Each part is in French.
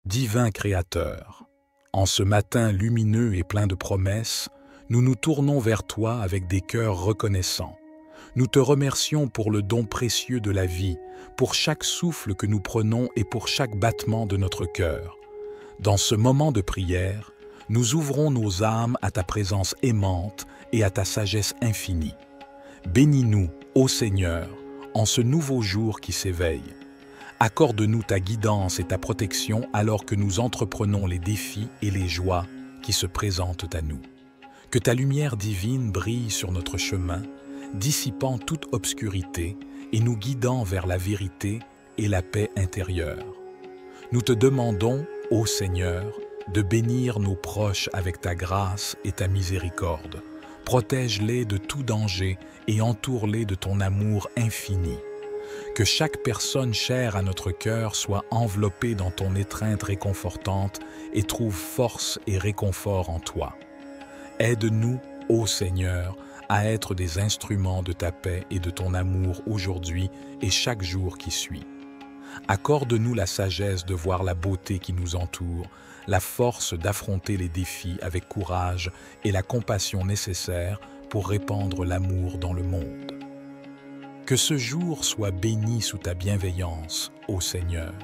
Divin Créateur, en ce matin lumineux et plein de promesses, nous nous tournons vers toi avec des cœurs reconnaissants. Nous te remercions pour le don précieux de la vie, pour chaque souffle que nous prenons et pour chaque battement de notre cœur. Dans ce moment de prière, nous ouvrons nos âmes à ta présence aimante et à ta sagesse infinie. Bénis-nous, ô Seigneur, en ce nouveau jour qui s'éveille. Accorde-nous ta guidance et ta protection alors que nous entreprenons les défis et les joies qui se présentent à nous. Que ta lumière divine brille sur notre chemin, dissipant toute obscurité et nous guidant vers la vérité et la paix intérieure. Nous te demandons, ô Seigneur, de bénir nos proches avec ta grâce et ta miséricorde. Protège-les de tout danger et entoure-les de ton amour infini. Que chaque personne chère à notre cœur soit enveloppée dans ton étreinte réconfortante et trouve force et réconfort en toi. Aide-nous, ô Seigneur, à être des instruments de ta paix et de ton amour aujourd'hui et chaque jour qui suit. Accorde-nous la sagesse de voir la beauté qui nous entoure, la force d'affronter les défis avec courage et la compassion nécessaire pour répandre l'amour dans le monde. Que ce jour soit béni sous ta bienveillance, ô Seigneur.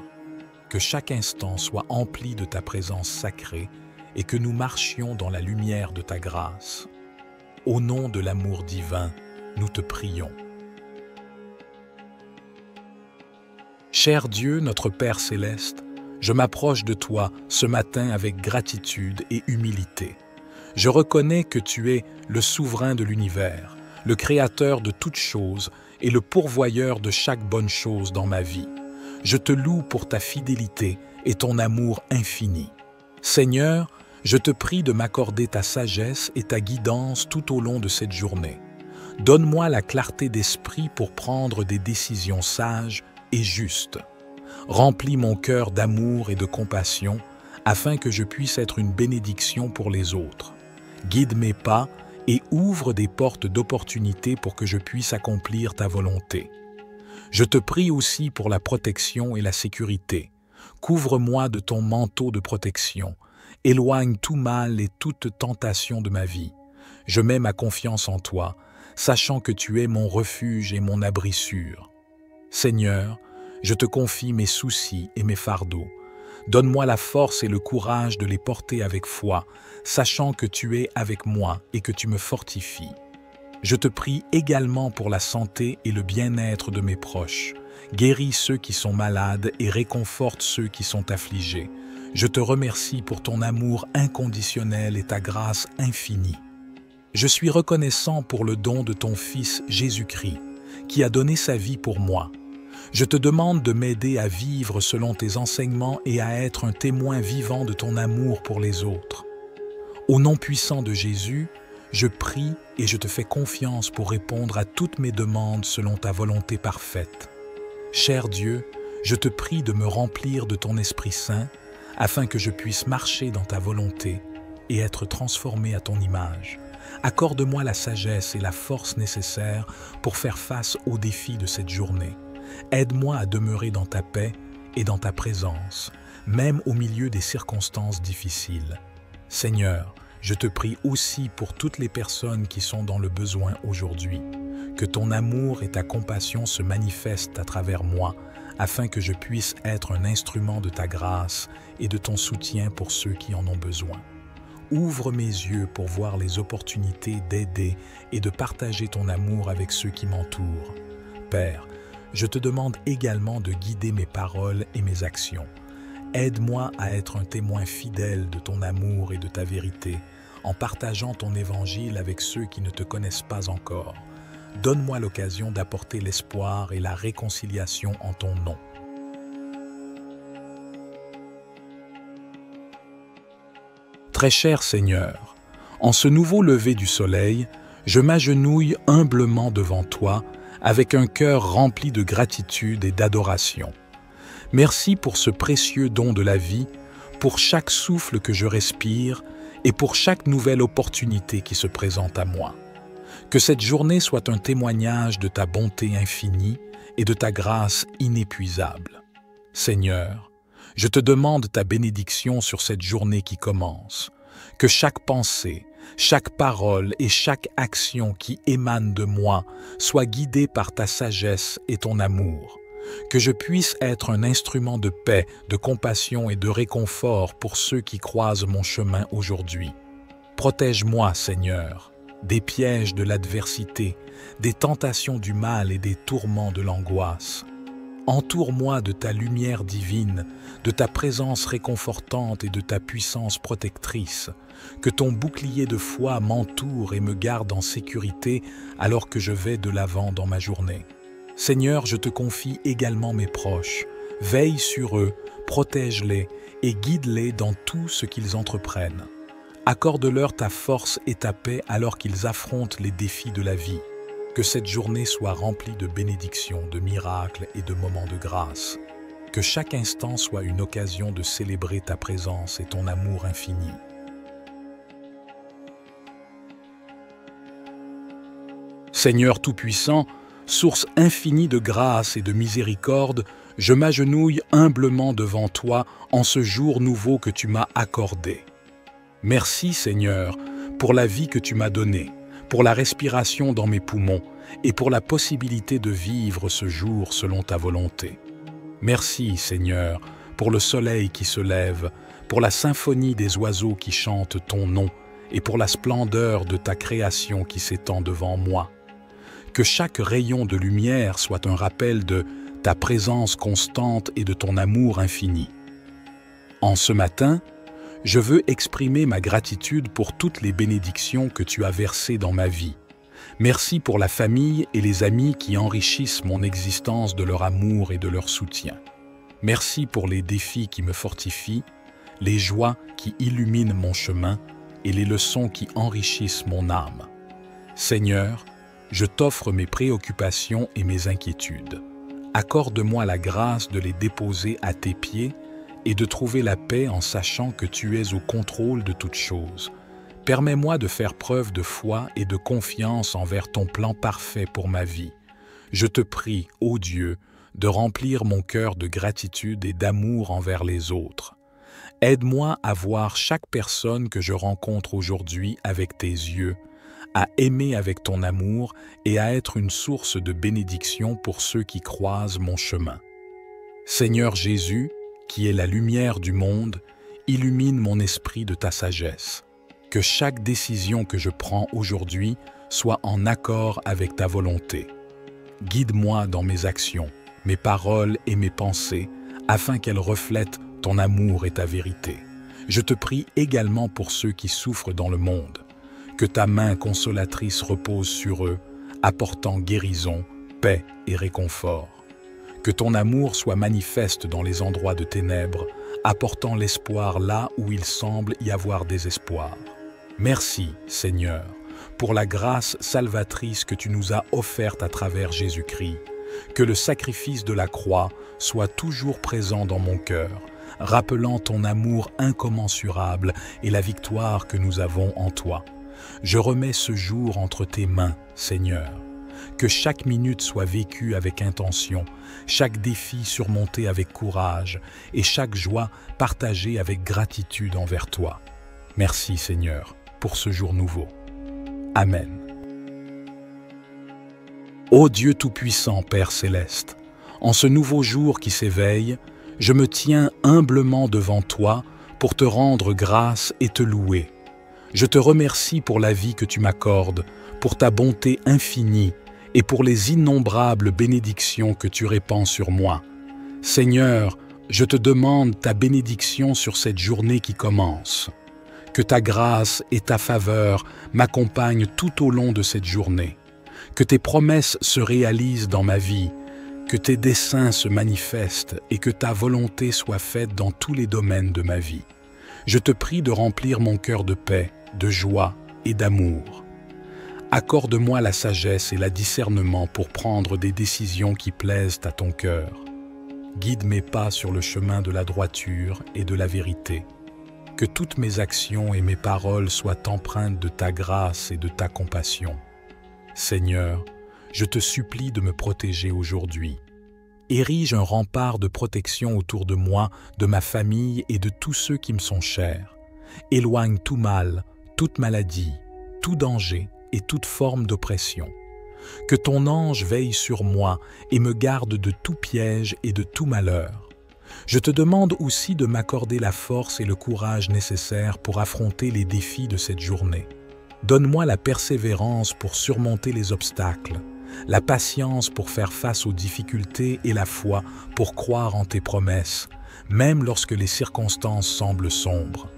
Que chaque instant soit empli de ta présence sacrée et que nous marchions dans la lumière de ta grâce. Au nom de l'amour divin, nous te prions. Cher Dieu, notre Père céleste, je m'approche de toi ce matin avec gratitude et humilité. Je reconnais que tu es le souverain de l'univers, le créateur de toutes choses et le pourvoyeur de chaque bonne chose dans ma vie. Je te loue pour ta fidélité et ton amour infini. Seigneur, je te prie de m'accorder ta sagesse et ta guidance tout au long de cette journée. Donne-moi la clarté d'esprit pour prendre des décisions sages et justes. Remplis mon cœur d'amour et de compassion afin que je puisse être une bénédiction pour les autres. Guide mes pas et ouvre des portes d'opportunité pour que je puisse accomplir ta volonté. Je te prie aussi pour la protection et la sécurité. Couvre-moi de ton manteau de protection. Éloigne tout mal et toute tentation de ma vie. Je mets ma confiance en toi, sachant que tu es mon refuge et mon abri sûr. Seigneur, je te confie mes soucis et mes fardeaux. Donne-moi la force et le courage de les porter avec foi, sachant que tu es avec moi et que tu me fortifies. Je te prie également pour la santé et le bien-être de mes proches. Guéris ceux qui sont malades et réconforte ceux qui sont affligés. Je te remercie pour ton amour inconditionnel et ta grâce infinie. Je suis reconnaissant pour le don de ton Fils Jésus-Christ, qui a donné sa vie pour moi. Je te demande de m'aider à vivre selon tes enseignements et à être un témoin vivant de ton amour pour les autres. Au nom puissant de Jésus, je prie et je te fais confiance pour répondre à toutes mes demandes selon ta volonté parfaite. Cher Dieu, je te prie de me remplir de ton Esprit Saint afin que je puisse marcher dans ta volonté et être transformé à ton image. Accorde-moi la sagesse et la force nécessaires pour faire face aux défis de cette journée. Aide-moi à demeurer dans ta paix et dans ta présence, même au milieu des circonstances difficiles. Seigneur, je te prie aussi pour toutes les personnes qui sont dans le besoin aujourd'hui. Que ton amour et ta compassion se manifestent à travers moi, afin que je puisse être un instrument de ta grâce et de ton soutien pour ceux qui en ont besoin. Ouvre mes yeux pour voir les opportunités d'aider et de partager ton amour avec ceux qui m'entourent. Père, je te demande également de guider mes paroles et mes actions. Aide-moi à être un témoin fidèle de ton amour et de ta vérité, en partageant ton évangile avec ceux qui ne te connaissent pas encore. Donne-moi l'occasion d'apporter l'espoir et la réconciliation en ton nom. Très cher Seigneur, en ce nouveau lever du soleil, je m'agenouille humblement devant toi avec un cœur rempli de gratitude et d'adoration. Merci pour ce précieux don de la vie, pour chaque souffle que je respire et pour chaque nouvelle opportunité qui se présente à moi. Que cette journée soit un témoignage de ta bonté infinie et de ta grâce inépuisable. Seigneur, Je te demande ta bénédiction sur cette journée qui commence. Que chaque pensée, chaque parole et chaque action qui émane de moi soit guidée par ta sagesse et ton amour. Que je puisse être un instrument de paix, de compassion et de réconfort pour ceux qui croisent mon chemin aujourd'hui. Protège-moi, Seigneur, des pièges de l'adversité, des tentations du mal et des tourments de l'angoisse. Entoure-moi de ta lumière divine, de ta présence réconfortante et de ta puissance protectrice. Que ton bouclier de foi m'entoure et me garde en sécurité alors que je vais de l'avant dans ma journée. Seigneur, je te confie également mes proches. Veille sur eux, protège-les et guide-les dans tout ce qu'ils entreprennent. Accorde-leur ta force et ta paix alors qu'ils affrontent les défis de la vie. Que cette journée soit remplie de bénédictions, de miracles et de moments de grâce. Que chaque instant soit une occasion de célébrer ta présence et ton amour infini. Seigneur Tout-Puissant, source infinie de grâce et de miséricorde, je m'agenouille humblement devant toi en ce jour nouveau que tu m'as accordé. Merci Seigneur pour la vie que tu m'as donnée, pour la respiration dans mes poumons et pour la possibilité de vivre ce jour selon ta volonté. Merci Seigneur pour le soleil qui se lève, pour la symphonie des oiseaux qui chantent ton nom et pour la splendeur de ta création qui s'étend devant moi. Que chaque rayon de lumière soit un rappel de ta présence constante et de ton amour infini. En ce matin, je veux exprimer ma gratitude pour toutes les bénédictions que tu as versées dans ma vie. Merci pour la famille et les amis qui enrichissent mon existence de leur amour et de leur soutien. Merci pour les défis qui me fortifient, les joies qui illuminent mon chemin et les leçons qui enrichissent mon âme. Seigneur, je t'offre mes préoccupations et mes inquiétudes. Accorde-moi la grâce de les déposer à tes pieds et de trouver la paix en sachant que tu es au contrôle de toutes choses. Permets-moi de faire preuve de foi et de confiance envers ton plan parfait pour ma vie. Je te prie, ô Dieu, de remplir mon cœur de gratitude et d'amour envers les autres. Aide-moi à voir chaque personne que je rencontre aujourd'hui avec tes yeux, à aimer avec ton amour et à être une source de bénédiction pour ceux qui croisent mon chemin. Seigneur Jésus, qui est la lumière du monde, illumine mon esprit de ta sagesse. Que chaque décision que je prends aujourd'hui soit en accord avec ta volonté. Guide-moi dans mes actions, mes paroles et mes pensées, afin qu'elles reflètent ton amour et ta vérité. Je te prie également pour ceux qui souffrent dans le monde. Que ta main consolatrice repose sur eux, apportant guérison, paix et réconfort. Que ton amour soit manifeste dans les endroits de ténèbres, apportant l'espoir là où il semble y avoir désespoir. Merci, Seigneur, pour la grâce salvatrice que tu nous as offerte à travers Jésus-Christ. Que le sacrifice de la croix soit toujours présent dans mon cœur, rappelant ton amour incommensurable et la victoire que nous avons en toi. Je remets ce jour entre tes mains, Seigneur. Que chaque minute soit vécue avec intention, chaque défi surmonté avec courage et chaque joie partagée avec gratitude envers toi. Merci Seigneur pour ce jour nouveau. Amen. Ô Dieu Tout-Puissant, Père Céleste, en ce nouveau jour qui s'éveille, je me tiens humblement devant toi pour te rendre grâce et te louer. Je te remercie pour la vie que tu m'accordes, pour ta bonté infinie et pour les innombrables bénédictions que tu répands sur moi. Seigneur, je te demande ta bénédiction sur cette journée qui commence. Que ta grâce et ta faveur m'accompagnent tout au long de cette journée. Que tes promesses se réalisent dans ma vie, que tes desseins se manifestent et que ta volonté soit faite dans tous les domaines de ma vie. Je te prie de remplir mon cœur de paix, de joie et d'amour. Accorde-moi la sagesse et le discernement pour prendre des décisions qui plaisent à ton cœur. Guide mes pas sur le chemin de la droiture et de la vérité. Que toutes mes actions et mes paroles soient empreintes de ta grâce et de ta compassion. Seigneur, je te supplie de me protéger aujourd'hui. Érige un rempart de protection autour de moi, de ma famille et de tous ceux qui me sont chers. Éloigne tout mal, toute maladie, tout danger et toute forme d'oppression. Que ton ange veille sur moi et me garde de tout piège et de tout malheur. Je te demande aussi de m'accorder la force et le courage nécessaires pour affronter les défis de cette journée. Donne-moi la persévérance pour surmonter les obstacles, la patience pour faire face aux difficultés et la foi pour croire en tes promesses, même lorsque les circonstances semblent sombres.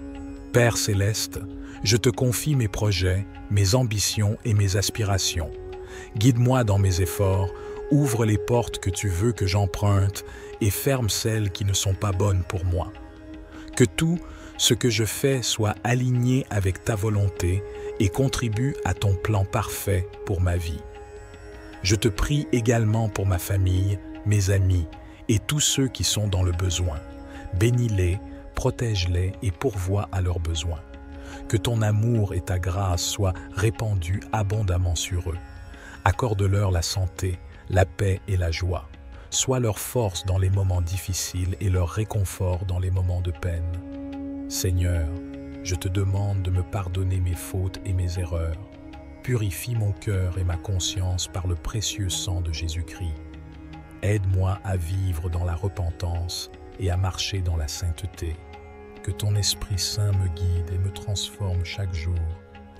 Père céleste, je te confie mes projets, mes ambitions et mes aspirations. Guide-moi dans mes efforts, ouvre les portes que tu veux que j'emprunte et ferme celles qui ne sont pas bonnes pour moi. Que tout ce que je fais soit aligné avec ta volonté et contribue à ton plan parfait pour ma vie. Je te prie également pour ma famille, mes amis et tous ceux qui sont dans le besoin. Bénis-les, protège-les et pourvois à leurs besoins. Que ton amour et ta grâce soient répandus abondamment sur eux. Accorde-leur la santé, la paix et la joie. Sois leur force dans les moments difficiles et leur réconfort dans les moments de peine. Seigneur, je te demande de me pardonner mes fautes et mes erreurs. Purifie mon cœur et ma conscience par le précieux sang de Jésus-Christ. Aide-moi à vivre dans la repentance et à marcher dans la sainteté. Que ton Esprit Saint me guide et me transforme chaque jour,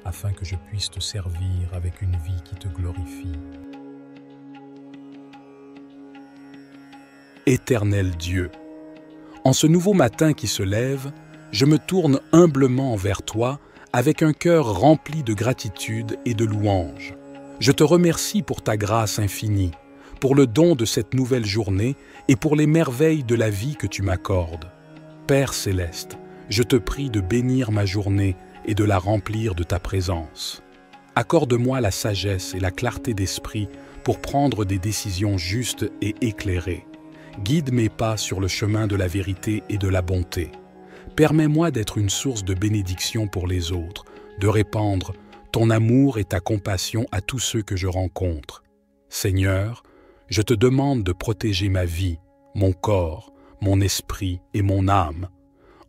afin que je puisse te servir avec une vie qui te glorifie. Éternel Dieu, en ce nouveau matin qui se lève, je me tourne humblement vers toi avec un cœur rempli de gratitude et de louange. Je te remercie pour ta grâce infinie, pour le don de cette nouvelle journée et pour les merveilles de la vie que tu m'accordes. Père céleste, je te prie de bénir ma journée et de la remplir de ta présence. Accorde-moi la sagesse et la clarté d'esprit pour prendre des décisions justes et éclairées. Guide mes pas sur le chemin de la vérité et de la bonté. Permets-moi d'être une source de bénédiction pour les autres, de répandre ton amour et ta compassion à tous ceux que je rencontre. Seigneur, je te demande de protéger ma vie, mon corps, mon esprit et mon âme.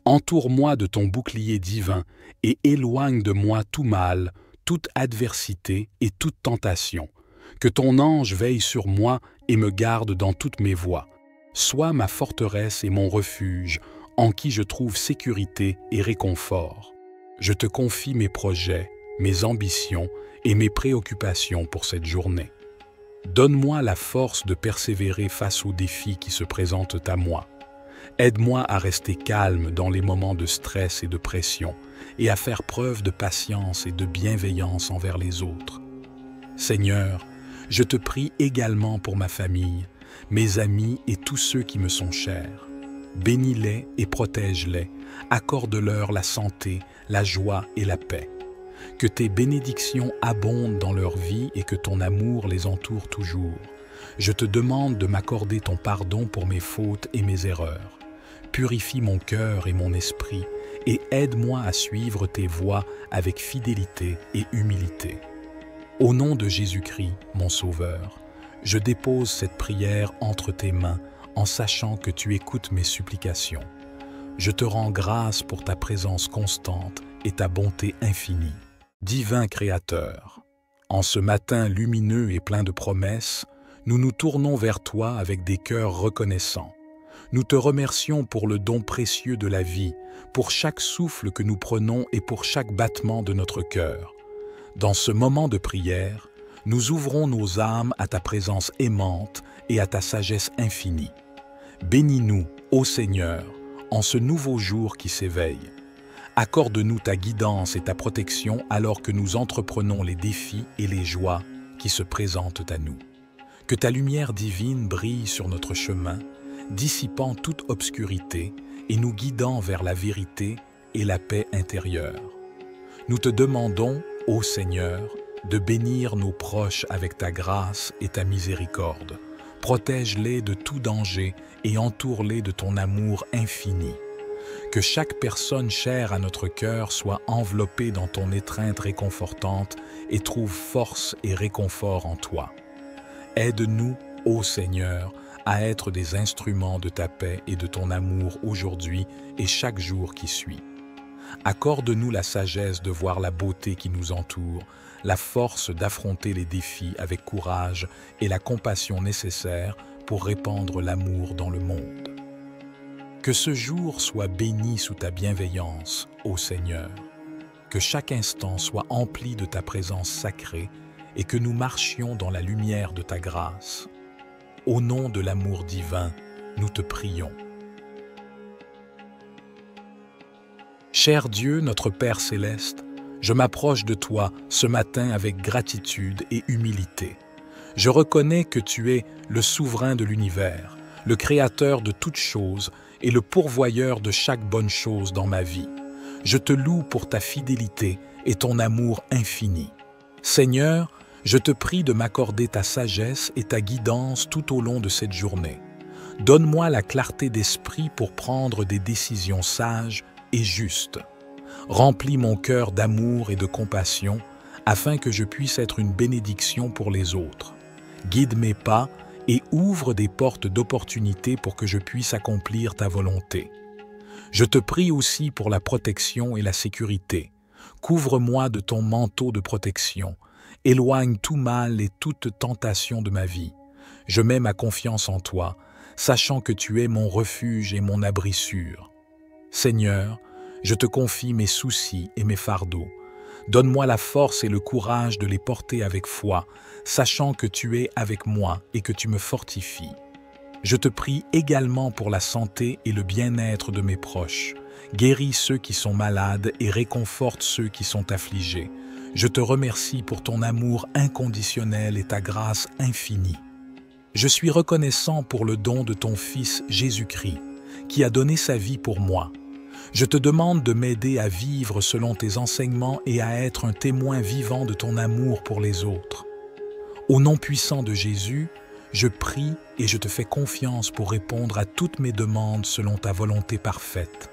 Entoure-moi de ton bouclier divin et éloigne de moi tout mal, toute adversité et toute tentation. Que ton ange veille sur moi et me garde dans toutes mes voies. Sois ma forteresse et mon refuge, en qui je trouve sécurité et réconfort. Je te confie mes projets, mes ambitions et mes préoccupations pour cette journée. Donne-moi la force de persévérer face aux défis qui se présentent à moi. Aide-moi à rester calme dans les moments de stress et de pression et à faire preuve de patience et de bienveillance envers les autres. Seigneur, je te prie également pour ma famille, mes amis et tous ceux qui me sont chers. Bénis-les et protège-les, accorde-leur la santé, la joie et la paix. Que tes bénédictions abondent dans leur vie et que ton amour les entoure toujours. Je te demande de m'accorder ton pardon pour mes fautes et mes erreurs. Purifie mon cœur et mon esprit et aide-moi à suivre tes voies avec fidélité et humilité. Au nom de Jésus-Christ, mon Sauveur, je dépose cette prière entre tes mains en sachant que tu écoutes mes supplications. Je te rends grâce pour ta présence constante et ta bonté infinie. Divin Créateur, en ce matin lumineux et plein de promesses, nous nous tournons vers toi avec des cœurs reconnaissants. Nous te remercions pour le don précieux de la vie, pour chaque souffle que nous prenons et pour chaque battement de notre cœur. Dans ce moment de prière, nous ouvrons nos âmes à ta présence aimante et à ta sagesse infinie. Bénis-nous, ô Seigneur, en ce nouveau jour qui s'éveille. Accorde-nous ta guidance et ta protection alors que nous entreprenons les défis et les joies qui se présentent à nous. Que ta lumière divine brille sur notre chemin, dissipant toute obscurité et nous guidant vers la vérité et la paix intérieure. Nous te demandons, ô Seigneur, de bénir nos proches avec ta grâce et ta miséricorde. Protège-les de tout danger et entoure-les de ton amour infini. Que chaque personne chère à notre cœur soit enveloppée dans ton étreinte réconfortante et trouve force et réconfort en toi. Aide-nous, ô Seigneur, à être des instruments de ta paix et de ton amour aujourd'hui et chaque jour qui suit. Accorde-nous la sagesse de voir la beauté qui nous entoure, la force d'affronter les défis avec courage et la compassion nécessaire pour répandre l'amour dans le monde. Que ce jour soit béni sous ta bienveillance, ô Seigneur. Que chaque instant soit empli de ta présence sacrée et que nous marchions dans la lumière de ta grâce. Au nom de l'amour divin, nous te prions. Cher Dieu, notre Père céleste, je m'approche de toi ce matin avec gratitude et humilité. Je reconnais que tu es le souverain de l'univers, le créateur de toutes choses et le pourvoyeur de chaque bonne chose dans ma vie. Je te loue pour ta fidélité et ton amour infini. Seigneur, je te prie de m'accorder ta sagesse et ta guidance tout au long de cette journée. Donne-moi la clarté d'esprit pour prendre des décisions sages et justes. Remplis mon cœur d'amour et de compassion afin que je puisse être une bénédiction pour les autres. Guide mes pas et ouvre des portes d'opportunité pour que je puisse accomplir ta volonté. Je te prie aussi pour la protection et la sécurité. Couvre-moi de ton manteau de protection. Éloigne tout mal et toute tentation de ma vie. Je mets ma confiance en toi, sachant que tu es mon refuge et mon abri sûr. Seigneur, je te confie mes soucis et mes fardeaux. Donne-moi la force et le courage de les porter avec foi, sachant que tu es avec moi et que tu me fortifies. Je te prie également pour la santé et le bien-être de mes proches. Guéris ceux qui sont malades et réconforte ceux qui sont affligés. Je te remercie pour ton amour inconditionnel et ta grâce infinie. Je suis reconnaissant pour le don de ton Fils Jésus-Christ, qui a donné sa vie pour moi. Je te demande de m'aider à vivre selon tes enseignements et à être un témoin vivant de ton amour pour les autres. Au nom puissant de Jésus, je prie et je te fais confiance pour répondre à toutes mes demandes selon ta volonté parfaite.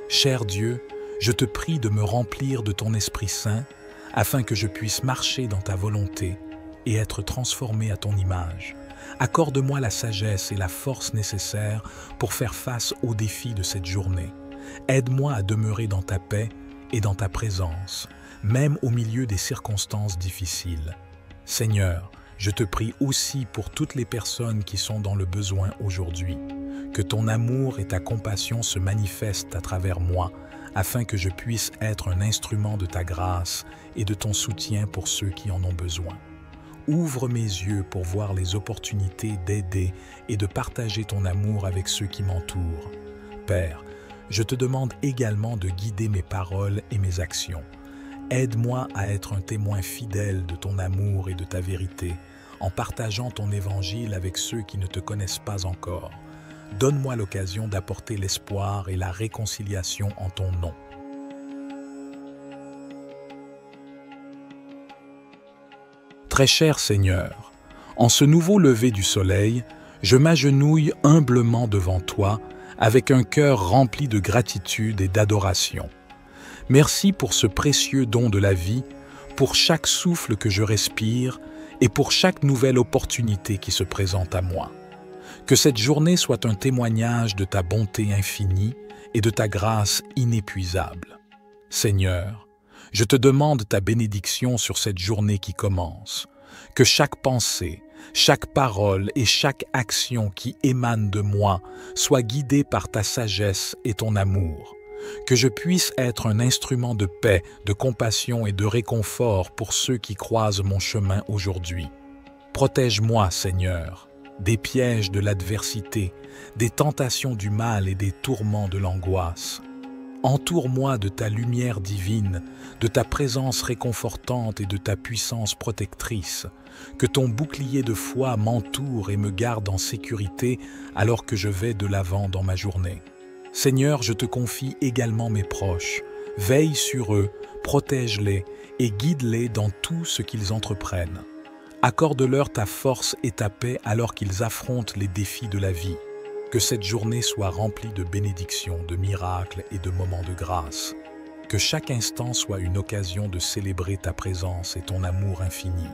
Cher Dieu, je te prie de me remplir de ton Esprit Saint afin que je puisse marcher dans ta volonté et être transformé à ton image. Accorde-moi la sagesse et la force nécessaires pour faire face aux défis de cette journée. Aide-moi à demeurer dans ta paix et dans ta présence, même au milieu des circonstances difficiles. Seigneur, je te prie aussi pour toutes les personnes qui sont dans le besoin aujourd'hui. Que ton amour et ta compassion se manifestent à travers moi, afin que je puisse être un instrument de ta grâce et de ton soutien pour ceux qui en ont besoin. Ouvre mes yeux pour voir les opportunités d'aider et de partager ton amour avec ceux qui m'entourent. Père, je te demande également de guider mes paroles et mes actions. Aide-moi à être un témoin fidèle de ton amour et de ta vérité, en partageant ton évangile avec ceux qui ne te connaissent pas encore. Donne-moi l'occasion d'apporter l'espoir et la réconciliation en ton nom. Très cher Seigneur, en ce nouveau lever du soleil, je m'agenouille humblement devant toi avec un cœur rempli de gratitude et d'adoration. Merci pour ce précieux don de la vie, pour chaque souffle que je respire et pour chaque nouvelle opportunité qui se présente à moi. Que cette journée soit un témoignage de ta bonté infinie et de ta grâce inépuisable. Seigneur, je te demande ta bénédiction sur cette journée qui commence. Que chaque pensée, chaque parole et chaque action qui émane de moi soit guidée par ta sagesse et ton amour. Que je puisse être un instrument de paix, de compassion et de réconfort pour ceux qui croisent mon chemin aujourd'hui. Protège-moi, Seigneur, des pièges de l'adversité, des tentations du mal et des tourments de l'angoisse. Entoure-moi de ta lumière divine, de ta présence réconfortante et de ta puissance protectrice. Que ton bouclier de foi m'entoure et me garde en sécurité alors que je vais de l'avant dans ma journée. Seigneur, je te confie également mes proches. Veille sur eux, protège-les et guide-les dans tout ce qu'ils entreprennent. Accorde-leur ta force et ta paix alors qu'ils affrontent les défis de la vie. Que cette journée soit remplie de bénédictions, de miracles et de moments de grâce. Que chaque instant soit une occasion de célébrer ta présence et ton amour infini.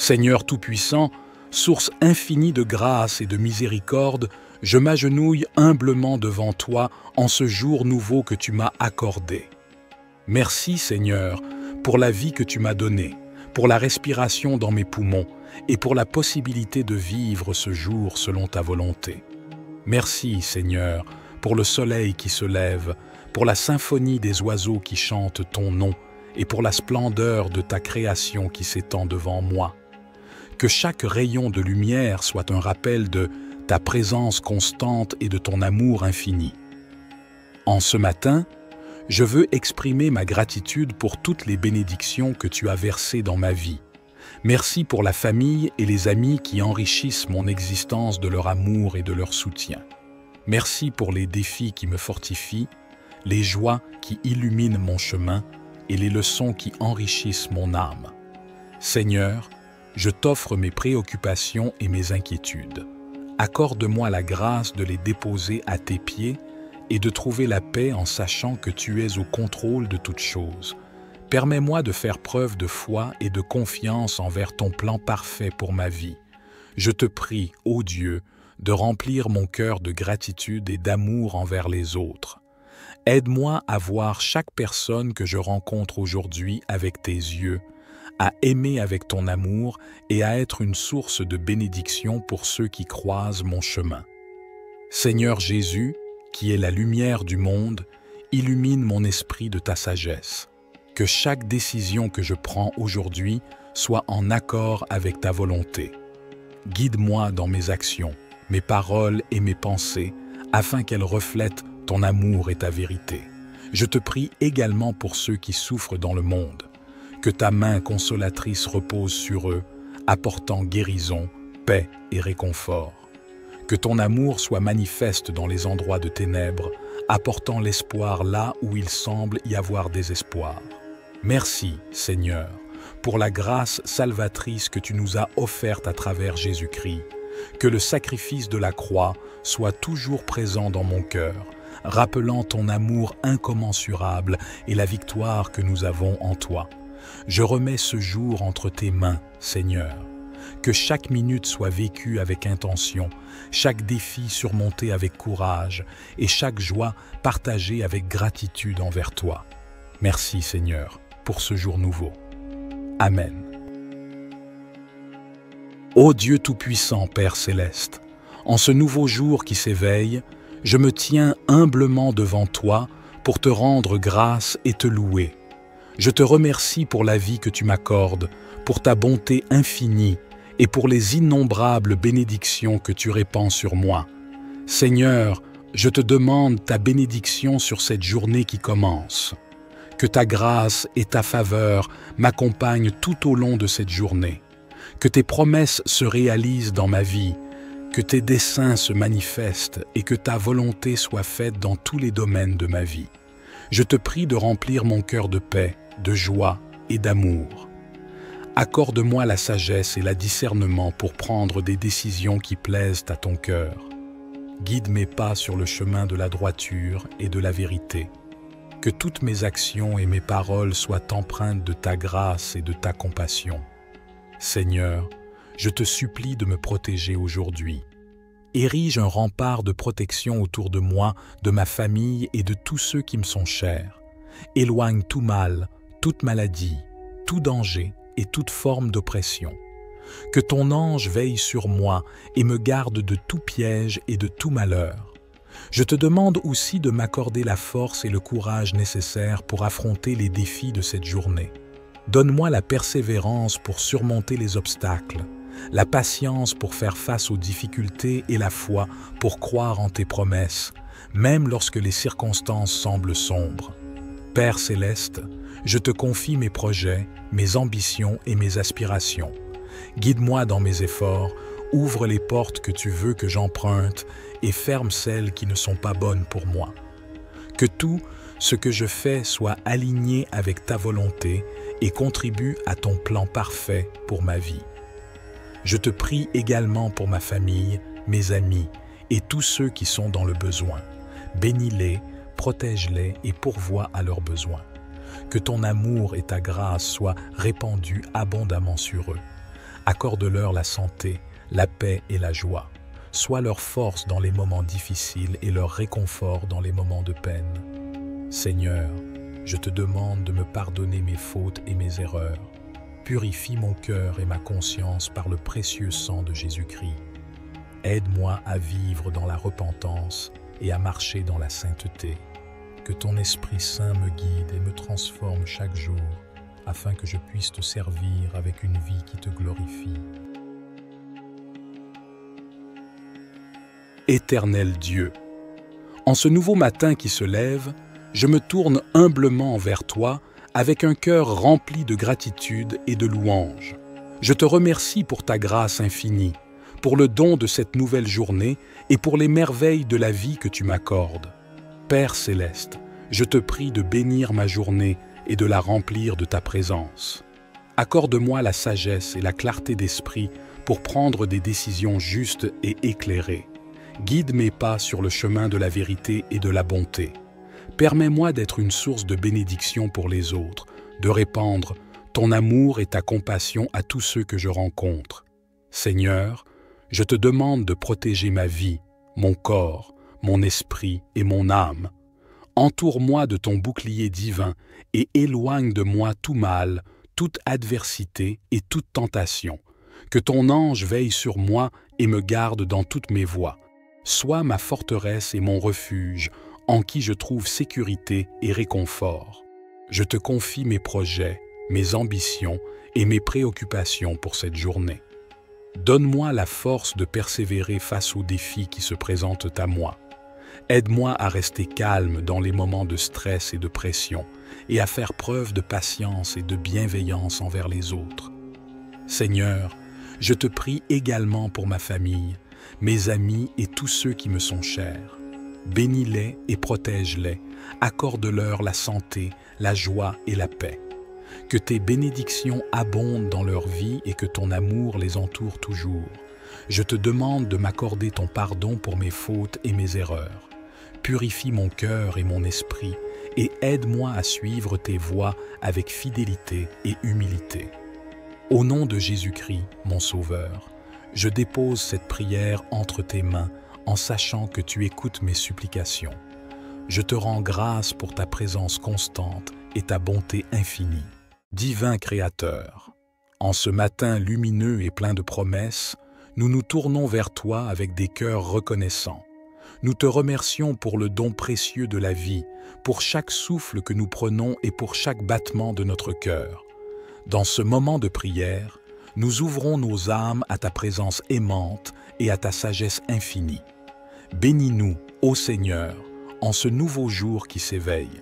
Seigneur Tout-Puissant, source infinie de grâce et de miséricorde, je m'agenouille humblement devant toi en ce jour nouveau que tu m'as accordé. Merci Seigneur pour la vie que tu m'as donnée, pour la respiration dans mes poumons et pour la possibilité de vivre ce jour selon ta volonté. Merci Seigneur pour le soleil qui se lève, pour la symphonie des oiseaux qui chantent ton nom et pour la splendeur de ta création qui s'étend devant moi. Que chaque rayon de lumière soit un rappel de ta présence constante et de ton amour infini. En ce matin, je veux exprimer ma gratitude pour toutes les bénédictions que tu as versées dans ma vie. Merci pour la famille et les amis qui enrichissent mon existence de leur amour et de leur soutien. Merci pour les défis qui me fortifient, les joies qui illuminent mon chemin et les leçons qui enrichissent mon âme. Seigneur, je t'offre mes préoccupations et mes inquiétudes. Accorde-moi la grâce de les déposer à tes pieds et de trouver la paix en sachant que tu es au contrôle de toutes choses. Permets-moi de faire preuve de foi et de confiance envers ton plan parfait pour ma vie. Je te prie, ô Dieu, de remplir mon cœur de gratitude et d'amour envers les autres. Aide-moi à voir chaque personne que je rencontre aujourd'hui avec tes yeux, à aimer avec ton amour et à être une source de bénédiction pour ceux qui croisent mon chemin. Seigneur Jésus, qui est la lumière du monde, illumine mon esprit de ta sagesse. Que chaque décision que je prends aujourd'hui soit en accord avec ta volonté. Guide-moi dans mes actions, mes paroles et mes pensées, afin qu'elles reflètent ton amour et ta vérité. Je te prie également pour ceux qui souffrent dans le monde. Que ta main consolatrice repose sur eux, apportant guérison, paix et réconfort. Que ton amour soit manifeste dans les endroits de ténèbres, apportant l'espoir là où il semble y avoir désespoir. Merci, Seigneur, pour la grâce salvatrice que tu nous as offerte à travers Jésus-Christ. Que le sacrifice de la croix soit toujours présent dans mon cœur, rappelant ton amour incommensurable et la victoire que nous avons en toi. Je remets ce jour entre tes mains, Seigneur. Que chaque minute soit vécue avec intention, chaque défi surmonté avec courage et chaque joie partagée avec gratitude envers toi. Merci, Seigneur, pour ce jour nouveau. Amen. Ô Dieu Tout-Puissant, Père Céleste, en ce nouveau jour qui s'éveille, je me tiens humblement devant toi pour te rendre grâce et te louer. Je te remercie pour la vie que tu m'accordes, pour ta bonté infinie et pour les innombrables bénédictions que tu répands sur moi. Seigneur, je te demande ta bénédiction sur cette journée qui commence. Que ta grâce et ta faveur m'accompagnent tout au long de cette journée. Que tes promesses se réalisent dans ma vie, que tes desseins se manifestent et que ta volonté soit faite dans tous les domaines de ma vie. Je te prie de remplir mon cœur de paix, de joie et d'amour. Accorde-moi la sagesse et le discernement pour prendre des décisions qui plaisent à ton cœur. Guide mes pas sur le chemin de la droiture et de la vérité. Que toutes mes actions et mes paroles soient empreintes de ta grâce et de ta compassion. Seigneur, je te supplie de me protéger aujourd'hui. Érige un rempart de protection autour de moi, de ma famille et de tous ceux qui me sont chers. Éloigne tout mal, toute maladie, tout danger et toute forme d'oppression. Que ton ange veille sur moi et me garde de tout piège et de tout malheur. Je te demande aussi de m'accorder la force et le courage nécessaires pour affronter les défis de cette journée. Donne-moi la persévérance pour surmonter les obstacles, la patience pour faire face aux difficultés et la foi pour croire en tes promesses, même lorsque les circonstances semblent sombres. Père Céleste, je te confie mes projets, mes ambitions et mes aspirations. Guide-moi dans mes efforts, ouvre les portes que tu veux que j'emprunte et ferme celles qui ne sont pas bonnes pour moi. Que tout ce que je fais soit aligné avec ta volonté et contribue à ton plan parfait pour ma vie. Je te prie également pour ma famille, mes amis et tous ceux qui sont dans le besoin. Bénis-les, protège-les et pourvois à leurs besoins. Que ton amour et ta grâce soient répandus abondamment sur eux. Accorde-leur la santé, la paix et la joie. Sois leur force dans les moments difficiles et leur réconfort dans les moments de peine. Seigneur, je te demande de me pardonner mes fautes et mes erreurs. Purifie mon cœur et ma conscience par le précieux sang de Jésus-Christ. Aide-moi à vivre dans la repentance et à marcher dans la sainteté. Que ton Esprit Saint me guide et me transforme chaque jour, afin que je puisse te servir avec une vie qui te glorifie. Éternel Dieu, en ce nouveau matin qui se lève, je me tourne humblement vers toi avec un cœur rempli de gratitude et de louange. Je te remercie pour ta grâce infinie, pour le don de cette nouvelle journée et pour les merveilles de la vie que tu m'accordes. Père céleste, je te prie de bénir ma journée et de la remplir de ta présence. Accorde-moi la sagesse et la clarté d'esprit pour prendre des décisions justes et éclairées. Guide mes pas sur le chemin de la vérité et de la bonté. Permets-moi d'être une source de bénédiction pour les autres, de répandre ton amour et ta compassion à tous ceux que je rencontre. Seigneur, je te demande de protéger ma vie, mon corps, mon esprit et mon âme. Entoure-moi de ton bouclier divin et éloigne de moi tout mal, toute adversité et toute tentation. Que ton ange veille sur moi et me garde dans toutes mes voies. Sois ma forteresse et mon refuge, en qui je trouve sécurité et réconfort. Je te confie mes projets, mes ambitions et mes préoccupations pour cette journée. Donne-moi la force de persévérer face aux défis qui se présentent à moi. Aide-moi à rester calme dans les moments de stress et de pression et à faire preuve de patience et de bienveillance envers les autres. Seigneur, je te prie également pour ma famille, mes amis et tous ceux qui me sont chers. Bénis-les et protège-les, accorde-leur la santé, la joie et la paix. Que tes bénédictions abondent dans leur vie et que ton amour les entoure toujours. Je te demande de m'accorder ton pardon pour mes fautes et mes erreurs. Purifie mon cœur et mon esprit et aide-moi à suivre tes voies avec fidélité et humilité. Au nom de Jésus-Christ, mon Sauveur, je dépose cette prière entre tes mains en sachant que tu écoutes mes supplications. Je te rends grâce pour ta présence constante et ta bonté infinie. Divin Créateur, en ce matin lumineux et plein de promesses, nous nous tournons vers toi avec des cœurs reconnaissants. Nous te remercions pour le don précieux de la vie, pour chaque souffle que nous prenons et pour chaque battement de notre cœur. Dans ce moment de prière, nous ouvrons nos âmes à ta présence aimante et à ta sagesse infinie. Bénis-nous, ô Seigneur, en ce nouveau jour qui s'éveille.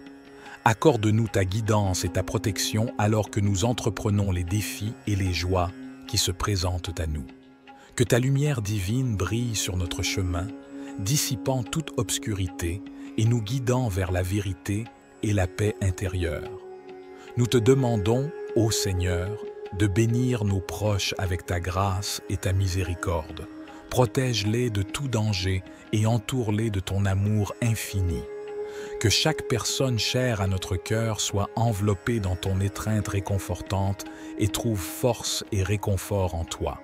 Accorde-nous ta guidance et ta protection alors que nous entreprenons les défis et les joies qui se présentent à nous. Que ta lumière divine brille sur notre chemin, dissipant toute obscurité et nous guidant vers la vérité et la paix intérieure. Nous te demandons, ô Seigneur, de bénir nos proches avec ta grâce et ta miséricorde. Protège-les de tout danger et entoure-les de ton amour infini. Que chaque personne chère à notre cœur soit enveloppée dans ton étreinte réconfortante et trouve force et réconfort en toi.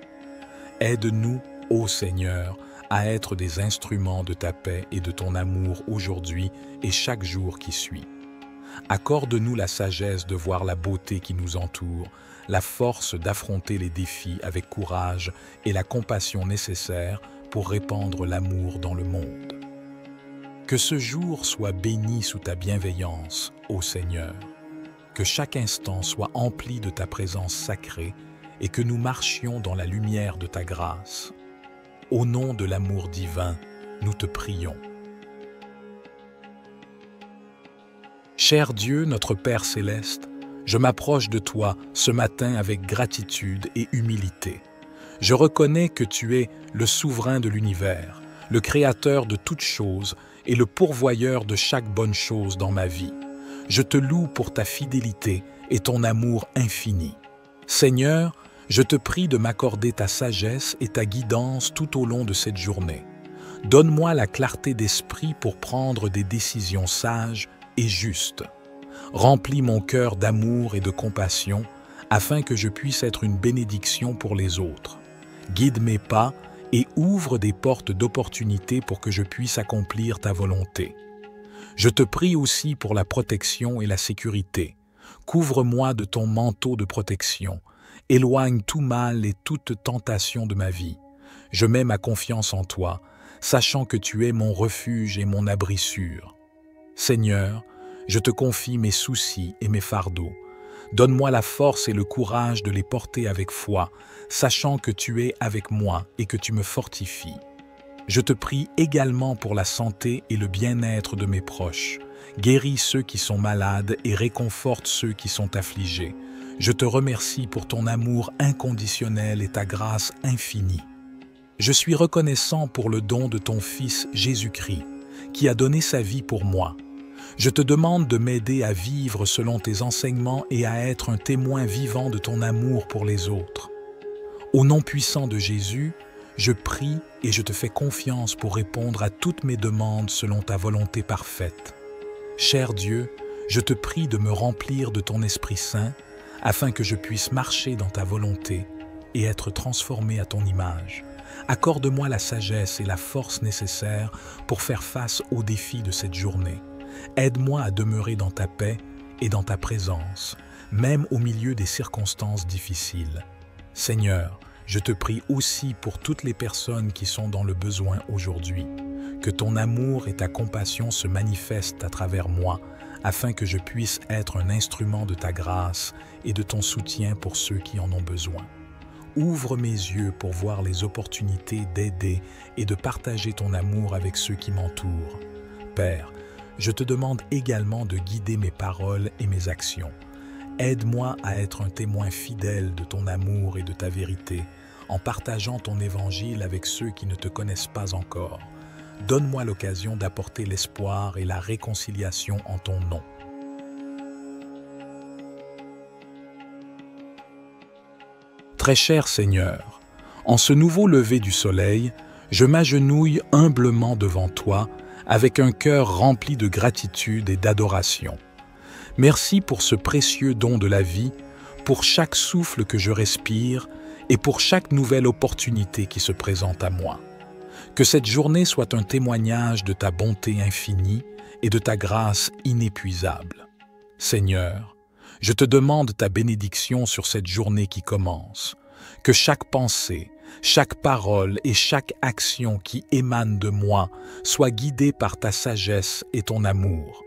Aide-nous, ô Seigneur, à être des instruments de ta paix et de ton amour aujourd'hui et chaque jour qui suit. Accorde-nous la sagesse de voir la beauté qui nous entoure, la force d'affronter les défis avec courage et la compassion nécessaire pour répandre l'amour dans le monde. Que ce jour soit béni sous ta bienveillance, ô Seigneur. Que chaque instant soit empli de ta présence sacrée et que nous marchions dans la lumière de ta grâce. Au nom de l'amour divin, nous te prions. Cher Dieu, notre Père céleste, je m'approche de toi ce matin avec gratitude et humilité. Je reconnais que tu es le souverain de l'univers, le créateur de toutes choses et le pourvoyeur de chaque bonne chose dans ma vie. Je te loue pour ta fidélité et ton amour infini. Seigneur, je te prie de m'accorder ta sagesse et ta guidance tout au long de cette journée. Donne-moi la clarté d'esprit pour prendre des décisions sages et justes. Remplis mon cœur d'amour et de compassion afin que je puisse être une bénédiction pour les autres. Guide mes pas et ouvre des portes d'opportunité pour que je puisse accomplir ta volonté. Je te prie aussi pour la protection et la sécurité. Couvre-moi de ton manteau de protection. Éloigne tout mal et toute tentation de ma vie. Je mets ma confiance en toi, sachant que tu es mon refuge et mon abri sûr. Seigneur, je te confie mes soucis et mes fardeaux. Donne-moi la force et le courage de les porter avec foi, sachant que tu es avec moi et que tu me fortifies. Je te prie également pour la santé et le bien-être de mes proches. Guéris ceux qui sont malades et réconforte ceux qui sont affligés. Je te remercie pour ton amour inconditionnel et ta grâce infinie. Je suis reconnaissant pour le don de ton Fils Jésus-Christ, qui a donné sa vie pour moi. Je te demande de m'aider à vivre selon tes enseignements et à être un témoin vivant de ton amour pour les autres. Au nom puissant de Jésus, je prie et je te fais confiance pour répondre à toutes mes demandes selon ta volonté parfaite. Cher Dieu, je te prie de me remplir de ton Esprit Saint, afin que je puisse marcher dans ta volonté et être transformé à ton image. Accorde-moi la sagesse et la force nécessaires pour faire face aux défis de cette journée. Aide-moi à demeurer dans ta paix et dans ta présence, même au milieu des circonstances difficiles. Seigneur, je te prie aussi pour toutes les personnes qui sont dans le besoin aujourd'hui. Que ton amour et ta compassion se manifestent à travers moi, afin que je puisse être un instrument de ta grâce et de ton soutien pour ceux qui en ont besoin. Ouvre mes yeux pour voir les opportunités d'aider et de partager ton amour avec ceux qui m'entourent. Père, je te demande également de guider mes paroles et mes actions. Aide-moi à être un témoin fidèle de ton amour et de ta vérité, en partageant ton évangile avec ceux qui ne te connaissent pas encore. Donne-moi l'occasion d'apporter l'espoir et la réconciliation en ton nom. Très cher Seigneur, en ce nouveau lever du soleil, je m'agenouille humblement devant toi avec un cœur rempli de gratitude et d'adoration. Merci pour ce précieux don de la vie, pour chaque souffle que je respire et pour chaque nouvelle opportunité qui se présente à moi. Que cette journée soit un témoignage de ta bonté infinie et de ta grâce inépuisable. Seigneur, je te demande ta bénédiction sur cette journée qui commence. Que chaque pensée, chaque parole et chaque action qui émane de moi soit guidée par ta sagesse et ton amour.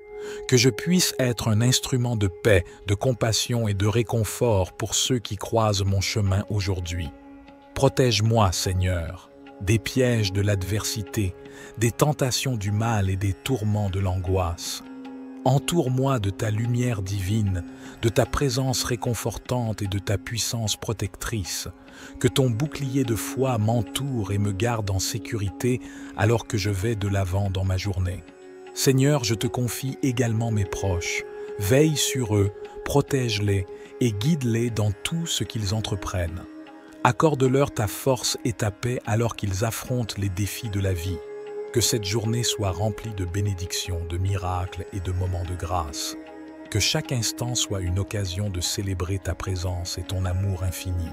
Que je puisse être un instrument de paix, de compassion et de réconfort pour ceux qui croisent mon chemin aujourd'hui. Protège-moi, Seigneur, des pièges de l'adversité, des tentations du mal et des tourments de l'angoisse. Entoure-moi de ta lumière divine, de ta présence réconfortante et de ta puissance protectrice. Que ton bouclier de foi m'entoure et me garde en sécurité alors que je vais de l'avant dans ma journée. Seigneur, je te confie également mes proches. Veille sur eux, protège-les et guide-les dans tout ce qu'ils entreprennent. Accorde-leur ta force et ta paix alors qu'ils affrontent les défis de la vie. Que cette journée soit remplie de bénédictions, de miracles et de moments de grâce. Que chaque instant soit une occasion de célébrer ta présence et ton amour infini.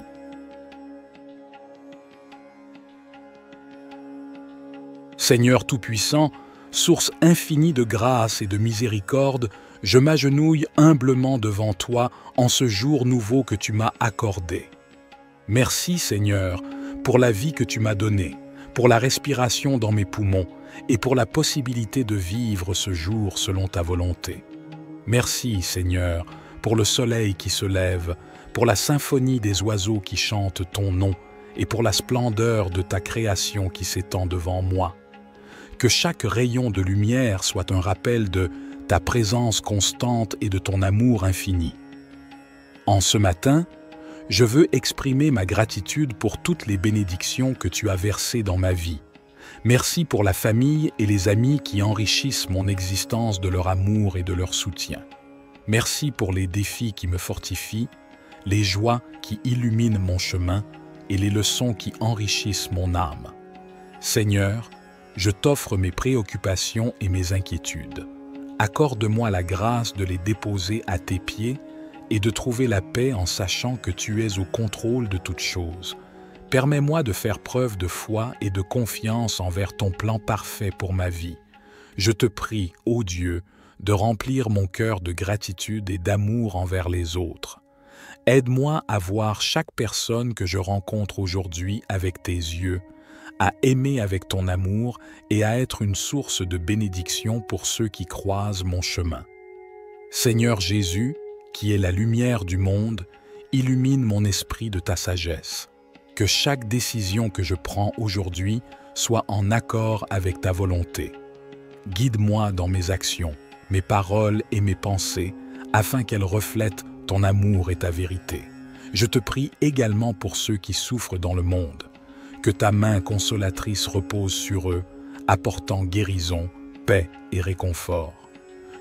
Seigneur Tout-Puissant, source infinie de grâce et de miséricorde, je m'agenouille humblement devant toi en ce jour nouveau que tu m'as accordé. Merci Seigneur pour la vie que tu m'as donnée, pour la respiration dans mes poumons et pour la possibilité de vivre ce jour selon ta volonté. Merci Seigneur pour le soleil qui se lève, pour la symphonie des oiseaux qui chantent ton nom et pour la splendeur de ta création qui s'étend devant moi. Que chaque rayon de lumière soit un rappel de ta présence constante et de ton amour infini. En ce matin, je veux exprimer ma gratitude pour toutes les bénédictions que tu as versées dans ma vie. Merci pour la famille et les amis qui enrichissent mon existence de leur amour et de leur soutien. Merci pour les défis qui me fortifient, les joies qui illuminent mon chemin et les leçons qui enrichissent mon âme. Seigneur, je t'offre mes préoccupations et mes inquiétudes. Accorde-moi la grâce de les déposer à tes pieds et de trouver la paix en sachant que tu es au contrôle de toutes choses. Permets-moi de faire preuve de foi et de confiance envers ton plan parfait pour ma vie. Je te prie, ô Dieu, de remplir mon cœur de gratitude et d'amour envers les autres. Aide-moi à voir chaque personne que je rencontre aujourd'hui avec tes yeux, à aimer avec ton amour et à être une source de bénédiction pour ceux qui croisent mon chemin. Seigneur Jésus, qui est la lumière du monde, illumine mon esprit de ta sagesse. Que chaque décision que je prends aujourd'hui soit en accord avec ta volonté. Guide-moi dans mes actions, mes paroles et mes pensées, afin qu'elles reflètent ton amour et ta vérité. Je te prie également pour ceux qui souffrent dans le monde. Que ta main consolatrice repose sur eux, apportant guérison, paix et réconfort.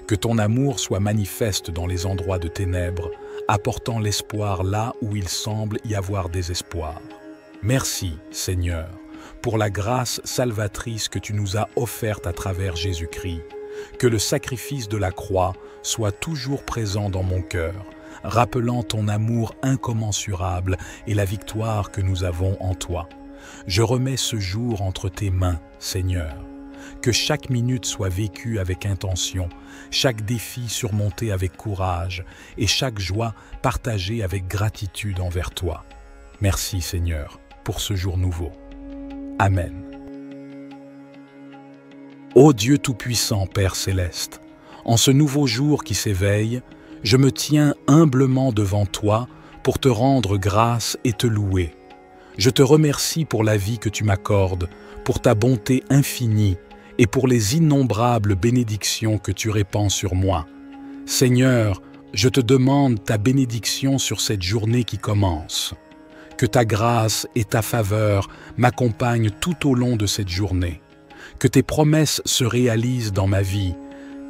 Que ton amour soit manifeste dans les endroits de ténèbres, apportant l'espoir là où il semble y avoir désespoir. Merci, Seigneur, pour la grâce salvatrice que tu nous as offerte à travers Jésus-Christ. Que le sacrifice de la croix soit toujours présent dans mon cœur, rappelant ton amour incommensurable et la victoire que nous avons en toi. Je remets ce jour entre tes mains, Seigneur. Que chaque minute soit vécue avec intention, chaque défi surmonté avec courage et chaque joie partagée avec gratitude envers toi. Merci, Seigneur, pour ce jour nouveau. Amen. Ô Dieu Tout-Puissant, Père Céleste, en ce nouveau jour qui s'éveille, je me tiens humblement devant toi pour te rendre grâce et te louer. Je te remercie pour la vie que tu m'accordes, pour ta bonté infinie et pour les innombrables bénédictions que tu répands sur moi. Seigneur, je te demande ta bénédiction sur cette journée qui commence. Que ta grâce et ta faveur m'accompagnent tout au long de cette journée. Que tes promesses se réalisent dans ma vie,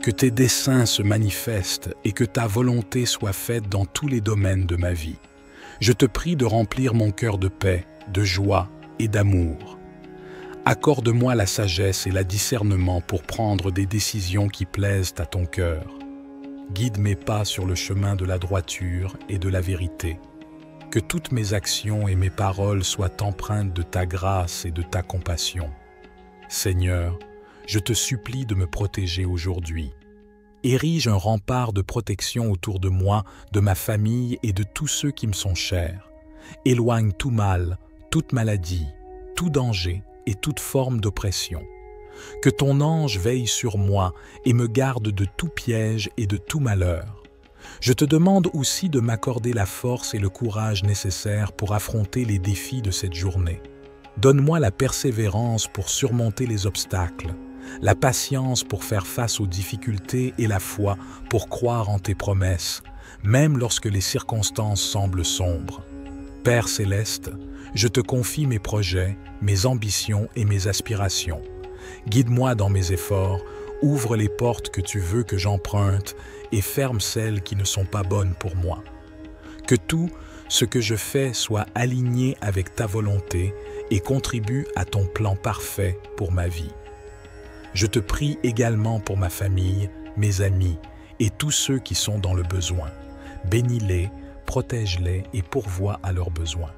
que tes desseins se manifestent et que ta volonté soit faite dans tous les domaines de ma vie. Je te prie de remplir mon cœur de paix, de joie et d'amour. Accorde-moi la sagesse et le discernement pour prendre des décisions qui plaisent à ton cœur. Guide mes pas sur le chemin de la droiture et de la vérité. Que toutes mes actions et mes paroles soient empreintes de ta grâce et de ta compassion. Seigneur, je te supplie de me protéger aujourd'hui. Érige un rempart de protection autour de moi, de ma famille et de tous ceux qui me sont chers. Éloigne tout mal, toute maladie, tout danger et toute forme d'oppression. Que ton ange veille sur moi et me garde de tout piège et de tout malheur. Je te demande aussi de m'accorder la force et le courage nécessaires pour affronter les défis de cette journée. Donne-moi la persévérance pour surmonter les obstacles, la patience pour faire face aux difficultés et la foi pour croire en tes promesses, même lorsque les circonstances semblent sombres. Père Céleste, je te confie mes projets, mes ambitions et mes aspirations. Guide-moi dans mes efforts, ouvre les portes que tu veux que j'emprunte et ferme celles qui ne sont pas bonnes pour moi. Que tout ce que je fais soit aligné avec ta volonté et contribue à ton plan parfait pour ma vie. Je te prie également pour ma famille, mes amis et tous ceux qui sont dans le besoin. Bénis-les, protège-les et pourvois à leurs besoins.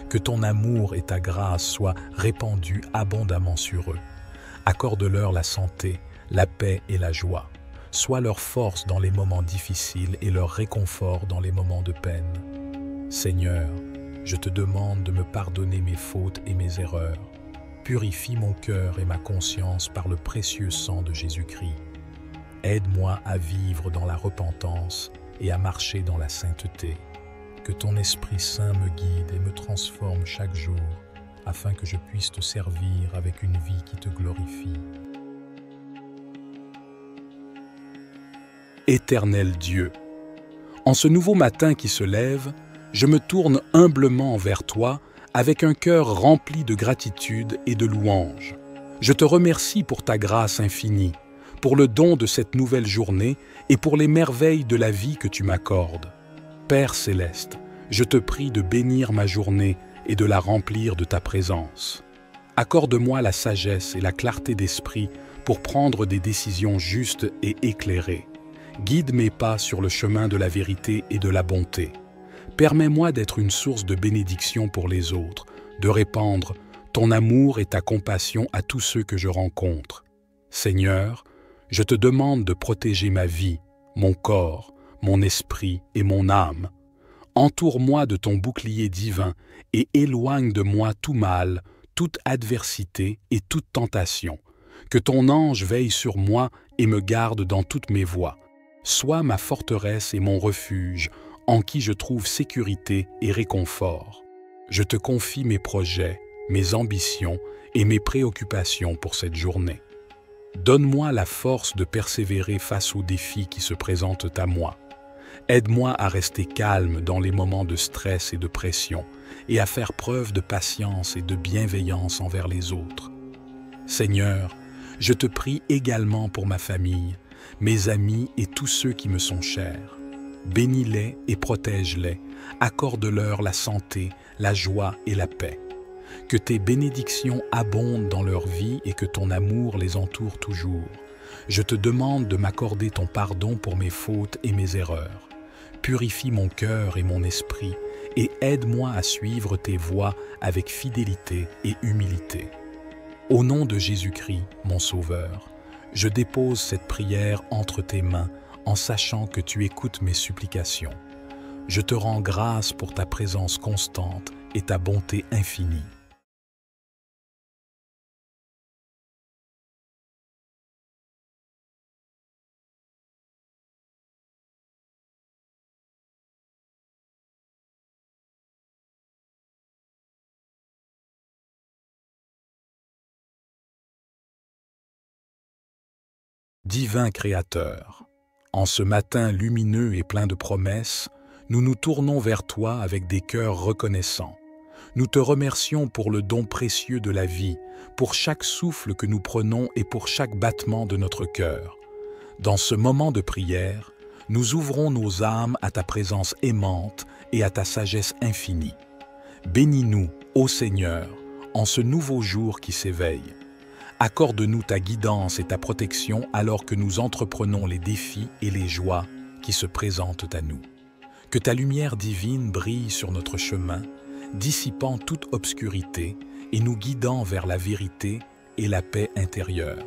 Que ton amour et ta grâce soient répandus abondamment sur eux. Accorde-leur la santé, la paix et la joie. Sois leur force dans les moments difficiles et leur réconfort dans les moments de peine. Seigneur, je te demande de me pardonner mes fautes et mes erreurs. Purifie mon cœur et ma conscience par le précieux sang de Jésus-Christ. Aide-moi à vivre dans la repentance et à marcher dans la sainteté. Que ton Esprit Saint me guide et me transforme chaque jour, afin que je puisse te servir avec une vie qui te glorifie. Éternel Dieu, en ce nouveau matin qui se lève, je me tourne humblement vers toi avec un cœur rempli de gratitude et de louange. Je te remercie pour ta grâce infinie, pour le don de cette nouvelle journée et pour les merveilles de la vie que tu m'accordes. Père Céleste, je te prie de bénir ma journée et de la remplir de ta présence. Accorde-moi la sagesse et la clarté d'esprit pour prendre des décisions justes et éclairées. Guide mes pas sur le chemin de la vérité et de la bonté. Permets-moi d'être une source de bénédiction pour les autres, de répandre ton amour et ta compassion à tous ceux que je rencontre. Seigneur, je te demande de protéger ma vie, mon corps, mon esprit et mon âme. Entoure-moi de ton bouclier divin et éloigne de moi tout mal, toute adversité et toute tentation. Que ton ange veille sur moi et me garde dans toutes mes voies. Sois ma forteresse et mon refuge, en qui je trouve sécurité et réconfort. Je te confie mes projets, mes ambitions et mes préoccupations pour cette journée. Donne-moi la force de persévérer face aux défis qui se présentent à moi. Aide-moi à rester calme dans les moments de stress et de pression et à faire preuve de patience et de bienveillance envers les autres. Seigneur, je te prie également pour ma famille, mes amis et tous ceux qui me sont chers. Bénis-les et protège-les, accorde-leur la santé, la joie et la paix. Que tes bénédictions abondent dans leur vie et que ton amour les entoure toujours. Je te demande de m'accorder ton pardon pour mes fautes et mes erreurs. Purifie mon cœur et mon esprit et aide-moi à suivre tes voies avec fidélité et humilité. Au nom de Jésus-Christ, mon Sauveur, je dépose cette prière entre tes mains en sachant que tu écoutes mes supplications. Je te rends grâce pour ta présence constante et ta bonté infinie. Divin Créateur, en ce matin lumineux et plein de promesses, nous nous tournons vers toi avec des cœurs reconnaissants. Nous te remercions pour le don précieux de la vie, pour chaque souffle que nous prenons et pour chaque battement de notre cœur. Dans ce moment de prière, nous ouvrons nos âmes à ta présence aimante et à ta sagesse infinie. Bénis-nous, ô Seigneur, en ce nouveau jour qui s'éveille. Accorde-nous ta guidance et ta protection alors que nous entreprenons les défis et les joies qui se présentent à nous. Que ta lumière divine brille sur notre chemin, dissipant toute obscurité et nous guidant vers la vérité et la paix intérieure.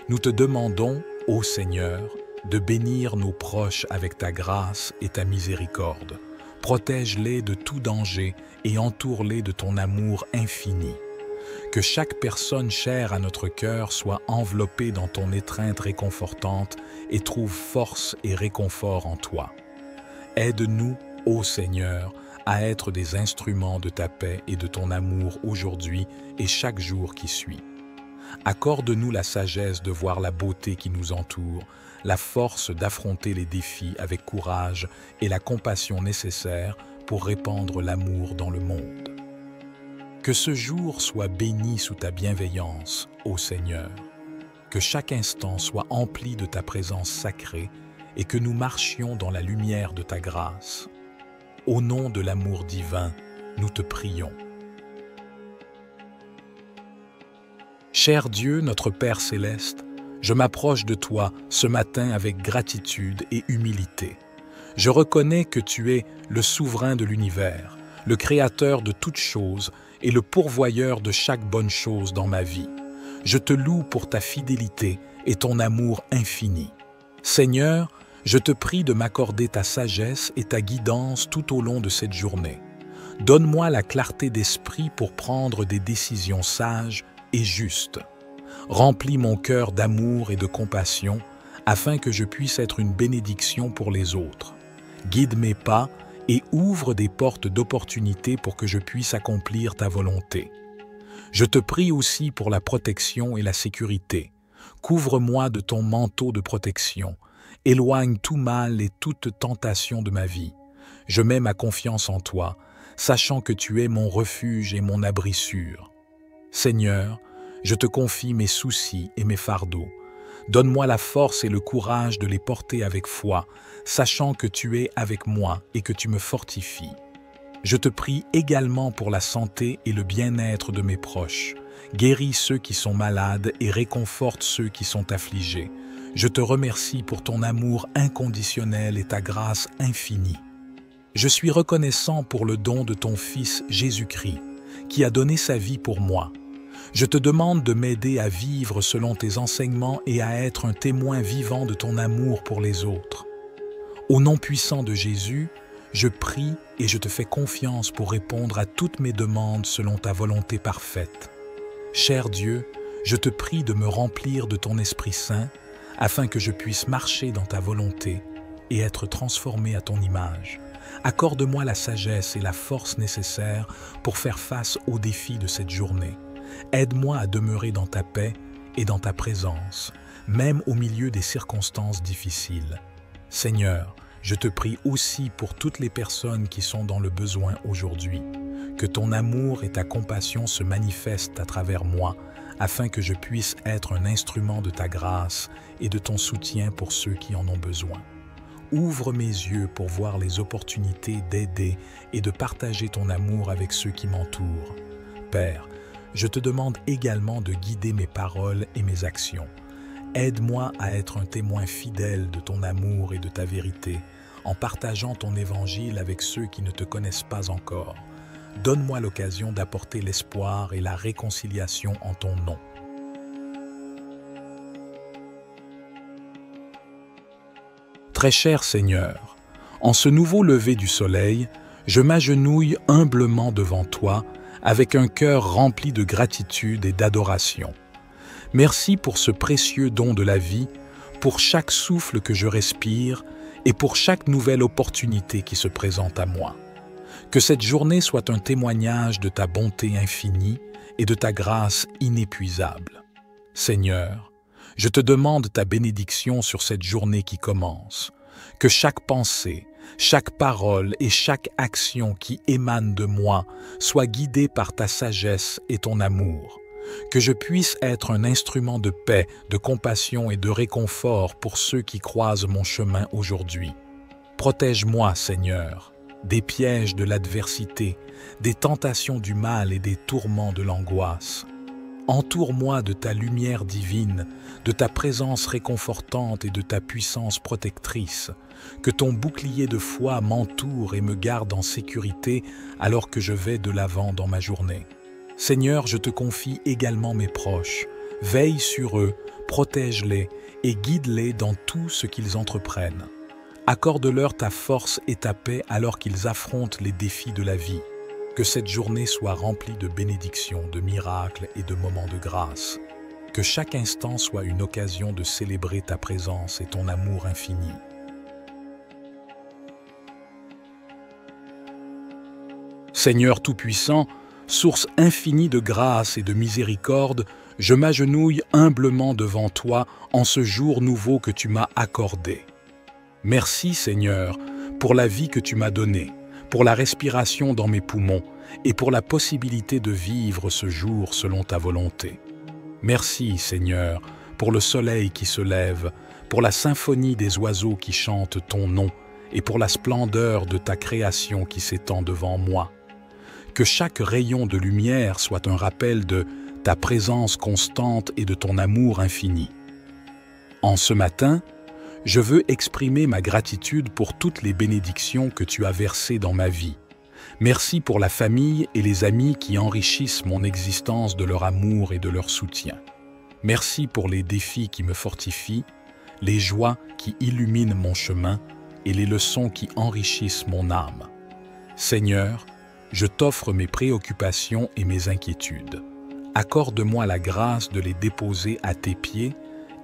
Nous te demandons, ô Seigneur, de bénir nos proches avec ta grâce et ta miséricorde. Protège-les de tout danger et entoure-les de ton amour infini. Que chaque personne chère à notre cœur soit enveloppée dans ton étreinte réconfortante et trouve force et réconfort en toi. Aide-nous, ô Seigneur, à être des instruments de ta paix et de ton amour aujourd'hui et chaque jour qui suit. Accorde-nous la sagesse de voir la beauté qui nous entoure, la force d'affronter les défis avec courage et la compassion nécessaire pour répandre l'amour dans le monde. Que ce jour soit béni sous ta bienveillance, ô Seigneur. Que chaque instant soit empli de ta présence sacrée et que nous marchions dans la lumière de ta grâce. Au nom de l'amour divin, nous te prions. Cher Dieu, notre Père céleste, je m'approche de toi ce matin avec gratitude et humilité. Je reconnais que tu es le souverain de l'univers, le créateur de toutes choses et le pourvoyeur de chaque bonne chose dans ma vie. Je te loue pour ta fidélité et ton amour infini. Seigneur, je te prie de m'accorder ta sagesse et ta guidance tout au long de cette journée. Donne-moi la clarté d'esprit pour prendre des décisions sages et justes. Remplis mon cœur d'amour et de compassion afin que je puisse être une bénédiction pour les autres. Guide mes pas et ouvre des portes d'opportunité pour que je puisse accomplir ta volonté. Je te prie aussi pour la protection et la sécurité. Couvre-moi de ton manteau de protection. Éloigne tout mal et toute tentation de ma vie. Je mets ma confiance en toi, sachant que tu es mon refuge et mon abri sûr. Seigneur, je te confie mes soucis et mes fardeaux. Donne-moi la force et le courage de les porter avec foi, sachant que tu es avec moi et que tu me fortifies. Je te prie également pour la santé et le bien-être de mes proches. Guéris ceux qui sont malades et réconforte ceux qui sont affligés. Je te remercie pour ton amour inconditionnel et ta grâce infinie. Je suis reconnaissant pour le don de ton Fils Jésus-Christ, qui a donné sa vie pour moi. Je te demande de m'aider à vivre selon tes enseignements et à être un témoin vivant de ton amour pour les autres. Au nom puissant de Jésus, je prie et je te fais confiance pour répondre à toutes mes demandes selon ta volonté parfaite. Cher Dieu, je te prie de me remplir de ton Esprit Saint afin que je puisse marcher dans ta volonté et être transformé à ton image. Accorde-moi la sagesse et la force nécessaires pour faire face aux défis de cette journée. Aide-moi à demeurer dans ta paix et dans ta présence, même au milieu des circonstances difficiles. Seigneur, je te prie aussi pour toutes les personnes qui sont dans le besoin aujourd'hui. Que ton amour et ta compassion se manifestent à travers moi, afin que je puisse être un instrument de ta grâce et de ton soutien pour ceux qui en ont besoin. Ouvre mes yeux pour voir les opportunités d'aider et de partager ton amour avec ceux qui m'entourent. Père, je te demande également de guider mes paroles et mes actions. Aide-moi à être un témoin fidèle de ton amour et de ta vérité, en partageant ton évangile avec ceux qui ne te connaissent pas encore. Donne-moi l'occasion d'apporter l'espoir et la réconciliation en ton nom. Très cher Seigneur, en ce nouveau lever du soleil, je m'agenouille humblement devant toi avec un cœur rempli de gratitude et d'adoration. Merci pour ce précieux don de la vie, pour chaque souffle que je respire et pour chaque nouvelle opportunité qui se présente à moi. Que cette journée soit un témoignage de ta bonté infinie et de ta grâce inépuisable. Seigneur, je te demande ta bénédiction sur cette journée qui commence. Que chaque pensée, chaque parole et chaque action qui émane de moi soit guidée par ta sagesse et ton amour. Que je puisse être un instrument de paix, de compassion et de réconfort pour ceux qui croisent mon chemin aujourd'hui. Protège-moi, Seigneur, des pièges de l'adversité, des tentations du mal et des tourments de l'angoisse. Entoure-moi de ta lumière divine, de ta présence réconfortante et de ta puissance protectrice. Que ton bouclier de foi m'entoure et me garde en sécurité alors que je vais de l'avant dans ma journée. Seigneur, je te confie également mes proches. Veille sur eux, protège-les et guide-les dans tout ce qu'ils entreprennent. Accorde-leur ta force et ta paix alors qu'ils affrontent les défis de la vie. Que cette journée soit remplie de bénédictions, de miracles et de moments de grâce. Que chaque instant soit une occasion de célébrer ta présence et ton amour infini. Seigneur Tout-Puissant, source infinie de grâce et de miséricorde, je m'agenouille humblement devant toi en ce jour nouveau que tu m'as accordé. Merci Seigneur pour la vie que tu m'as donnée, pour la respiration dans mes poumons et pour la possibilité de vivre ce jour selon ta volonté. Merci Seigneur pour le soleil qui se lève, pour la symphonie des oiseaux qui chantent ton nom et pour la splendeur de ta création qui s'étend devant moi. Que chaque rayon de lumière soit un rappel de ta présence constante et de ton amour infini. En ce matin, je veux exprimer ma gratitude pour toutes les bénédictions que tu as versées dans ma vie. Merci pour la famille et les amis qui enrichissent mon existence de leur amour et de leur soutien. Merci pour les défis qui me fortifient, les joies qui illuminent mon chemin et les leçons qui enrichissent mon âme. Seigneur, je t'offre mes préoccupations et mes inquiétudes. Accorde-moi la grâce de les déposer à tes pieds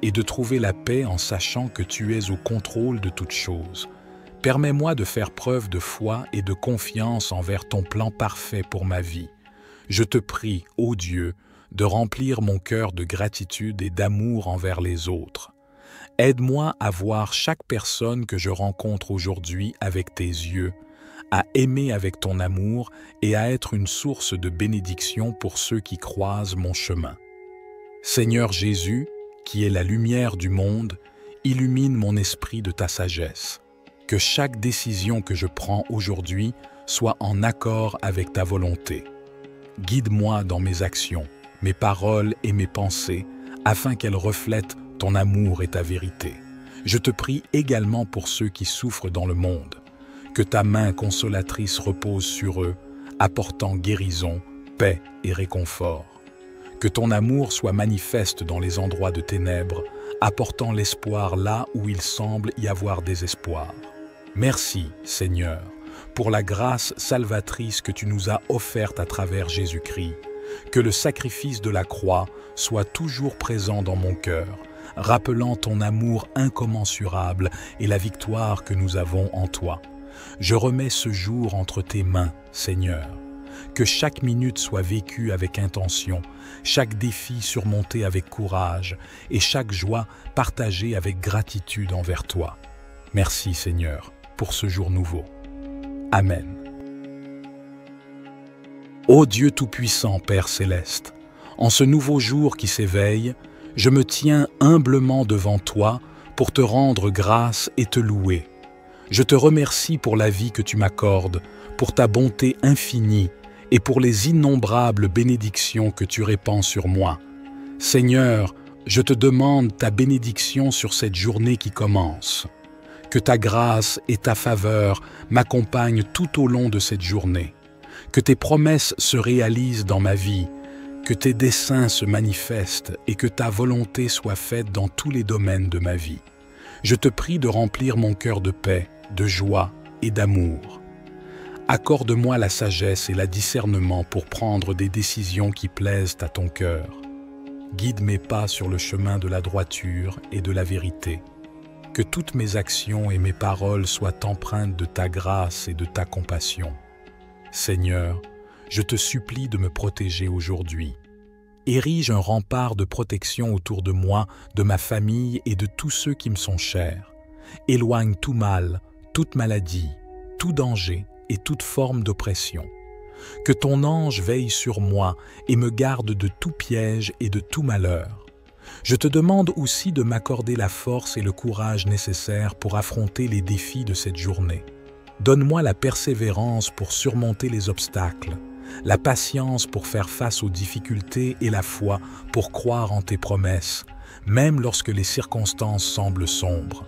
et de trouver la paix en sachant que tu es au contrôle de toutes choses. Permets-moi de faire preuve de foi et de confiance envers ton plan parfait pour ma vie. Je te prie, ô Dieu, de remplir mon cœur de gratitude et d'amour envers les autres. Aide-moi à voir chaque personne que je rencontre aujourd'hui avec tes yeux, à aimer avec ton amour et à être une source de bénédiction pour ceux qui croisent mon chemin. Seigneur Jésus, qui est la lumière du monde, illumine mon esprit de ta sagesse. Que chaque décision que je prends aujourd'hui soit en accord avec ta volonté. Guide-moi dans mes actions, mes paroles et mes pensées, afin qu'elles reflètent ton amour et ta vérité. Je te prie également pour ceux qui souffrent dans le monde, que ta main consolatrice repose sur eux, apportant guérison, paix et réconfort. Que ton amour soit manifeste dans les endroits de ténèbres, apportant l'espoir là où il semble y avoir désespoir. Merci, Seigneur, pour la grâce salvatrice que tu nous as offerte à travers Jésus-Christ. Que le sacrifice de la croix soit toujours présent dans mon cœur, rappelant ton amour incommensurable et la victoire que nous avons en toi. Je remets ce jour entre tes mains, Seigneur. Que chaque minute soit vécue avec intention, chaque défi surmonté avec courage et chaque joie partagée avec gratitude envers toi. Merci, Seigneur, pour ce jour nouveau. Amen. Ô Dieu Tout-Puissant, Père Céleste, en ce nouveau jour qui s'éveille, je me tiens humblement devant toi pour te rendre grâce et te louer. Je te remercie pour la vie que tu m'accordes, pour ta bonté infinie et pour les innombrables bénédictions que tu répands sur moi. Seigneur, je te demande ta bénédiction sur cette journée qui commence. Que ta grâce et ta faveur m'accompagnent tout au long de cette journée. Que tes promesses se réalisent dans ma vie, que tes desseins se manifestent et que ta volonté soit faite dans tous les domaines de ma vie. Je te prie de remplir mon cœur de paix, de joie et d'amour. Accorde-moi la sagesse et le discernement pour prendre des décisions qui plaisent à ton cœur. Guide mes pas sur le chemin de la droiture et de la vérité. Que toutes mes actions et mes paroles soient empreintes de ta grâce et de ta compassion. Seigneur, je te supplie de me protéger aujourd'hui. Érige un rempart de protection autour de moi, de ma famille et de tous ceux qui me sont chers. Éloigne tout mal, toute maladie, tout danger et toute forme d'oppression. Que ton ange veille sur moi et me garde de tout piège et de tout malheur. Je te demande aussi de m'accorder la force et le courage nécessaires pour affronter les défis de cette journée. Donne-moi la persévérance pour surmonter les obstacles, la patience pour faire face aux difficultés et la foi pour croire en tes promesses, même lorsque les circonstances semblent sombres.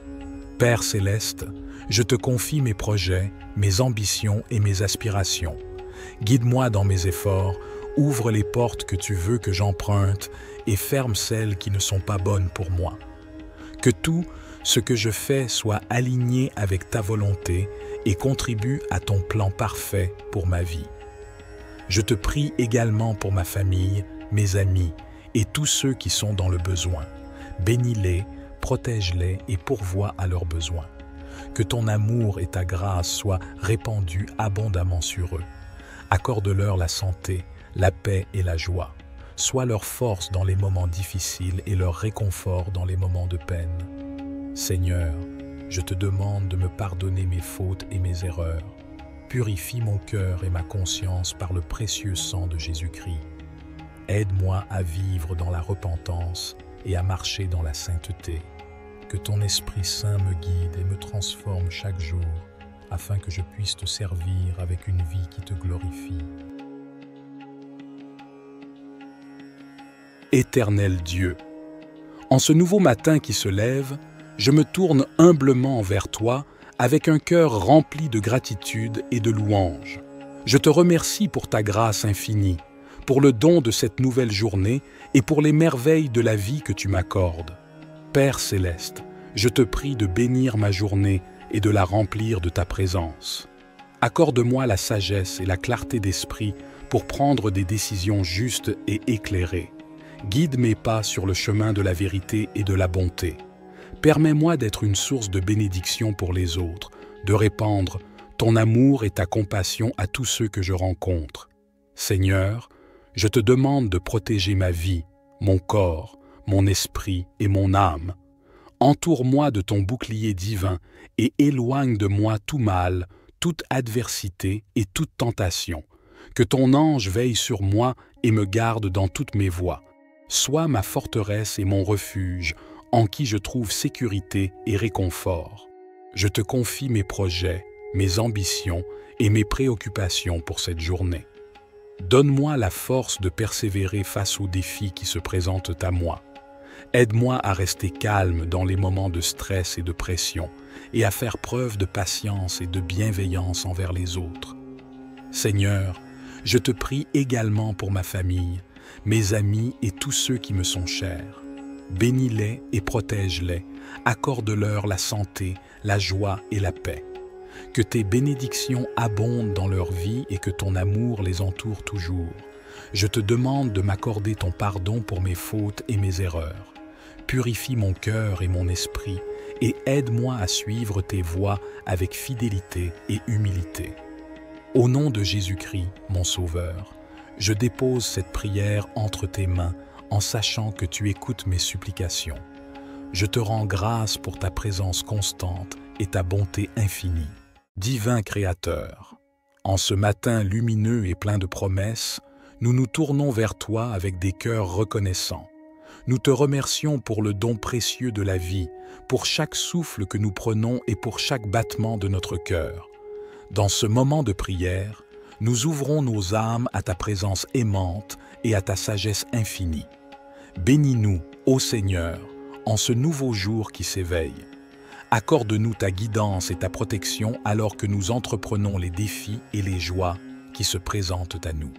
Père Céleste, je te confie mes projets, mes ambitions et mes aspirations. Guide-moi dans mes efforts, ouvre les portes que tu veux que j'emprunte et ferme celles qui ne sont pas bonnes pour moi. Que tout ce que je fais soit aligné avec ta volonté et contribue à ton plan parfait pour ma vie. Je te prie également pour ma famille, mes amis et tous ceux qui sont dans le besoin. Bénis-les, protège-les et pourvois à leurs besoins. Que ton amour et ta grâce soient répandus abondamment sur eux. Accorde-leur la santé, la paix et la joie. Sois leur force dans les moments difficiles et leur réconfort dans les moments de peine. Seigneur, je te demande de me pardonner mes fautes et mes erreurs. Purifie mon cœur et ma conscience par le précieux sang de Jésus-Christ. Aide-moi à vivre dans la repentance et à marcher dans la sainteté. Que ton Esprit Saint me guide et me transforme chaque jour, afin que je puisse te servir avec une vie qui te glorifie. Éternel Dieu, en ce nouveau matin qui se lève, je me tourne humblement vers toi avec un cœur rempli de gratitude et de louange. Je te remercie pour ta grâce infinie, pour le don de cette nouvelle journée et pour les merveilles de la vie que tu m'accordes. Père Céleste, je te prie de bénir ma journée et de la remplir de ta présence. Accorde-moi la sagesse et la clarté d'esprit pour prendre des décisions justes et éclairées. Guide mes pas sur le chemin de la vérité et de la bonté. Permets-moi d'être une source de bénédiction pour les autres, de répandre ton amour et ta compassion à tous ceux que je rencontre. Seigneur, je te demande de protéger ma vie, mon corps, mon esprit et mon âme. Entoure-moi de ton bouclier divin et éloigne de moi tout mal, toute adversité et toute tentation. Que ton ange veille sur moi et me garde dans toutes mes voies. Sois ma forteresse et mon refuge, en qui je trouve sécurité et réconfort. Je te confie mes projets, mes ambitions et mes préoccupations pour cette journée. Donne-moi la force de persévérer face aux défis qui se présentent à moi. Aide-moi à rester calme dans les moments de stress et de pression et à faire preuve de patience et de bienveillance envers les autres. Seigneur, je te prie également pour ma famille, mes amis et tous ceux qui me sont chers. Bénis-les et protège-les, accorde-leur la santé, la joie et la paix. Que tes bénédictions abondent dans leur vie et que ton amour les entoure toujours. Je te demande de m'accorder ton pardon pour mes fautes et mes erreurs. Purifie mon cœur et mon esprit et aide-moi à suivre tes voies avec fidélité et humilité. Au nom de Jésus-Christ, mon Sauveur, je dépose cette prière entre tes mains en sachant que tu écoutes mes supplications. Je te rends grâce pour ta présence constante et ta bonté infinie. Divin Créateur, en ce matin lumineux et plein de promesses, nous nous tournons vers toi avec des cœurs reconnaissants. Nous te remercions pour le don précieux de la vie, pour chaque souffle que nous prenons et pour chaque battement de notre cœur. Dans ce moment de prière, nous ouvrons nos âmes à ta présence aimante et à ta sagesse infinie. Bénis-nous, ô Seigneur, en ce nouveau jour qui s'éveille. Accorde-nous ta guidance et ta protection alors que nous entreprenons les défis et les joies qui se présentent à nous.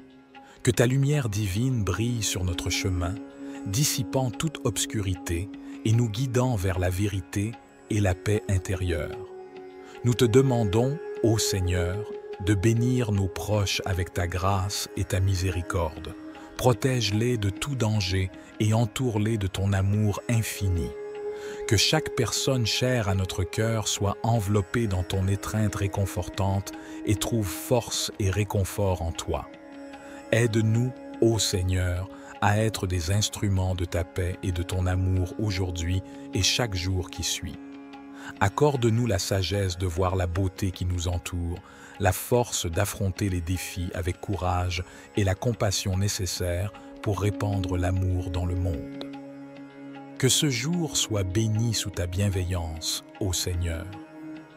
Que ta lumière divine brille sur notre chemin, dissipant toute obscurité et nous guidant vers la vérité et la paix intérieure. Nous te demandons, ô Seigneur, de bénir nos proches avec ta grâce et ta miséricorde. Protège-les de tout danger et entoure-les de ton amour infini. Que chaque personne chère à notre cœur soit enveloppée dans ton étreinte réconfortante et trouve force et réconfort en toi. Aide-nous, ô Seigneur, à être des instruments de ta paix et de ton amour aujourd'hui et chaque jour qui suit. Accorde-nous la sagesse de voir la beauté qui nous entoure, la force d'affronter les défis avec courage et la compassion nécessaire pour répandre l'amour dans le monde. Que ce jour soit béni sous ta bienveillance, ô Seigneur.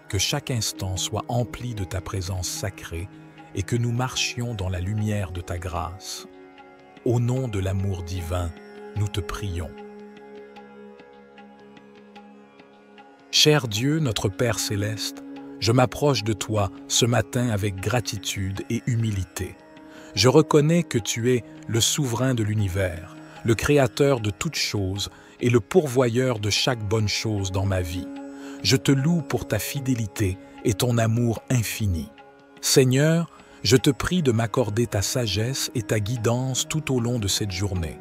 Que chaque instant soit empli de ta présence sacrée et que nous marchions dans la lumière de ta grâce. Au nom de l'amour divin, nous te prions. Cher Dieu, notre Père céleste, je m'approche de toi ce matin avec gratitude et humilité. Je reconnais que tu es le souverain de l'univers, le créateur de toutes choses et le pourvoyeur de chaque bonne chose dans ma vie. Je te loue pour ta fidélité et ton amour infini. Seigneur, je te prie de m'accorder ta sagesse et ta guidance tout au long de cette journée.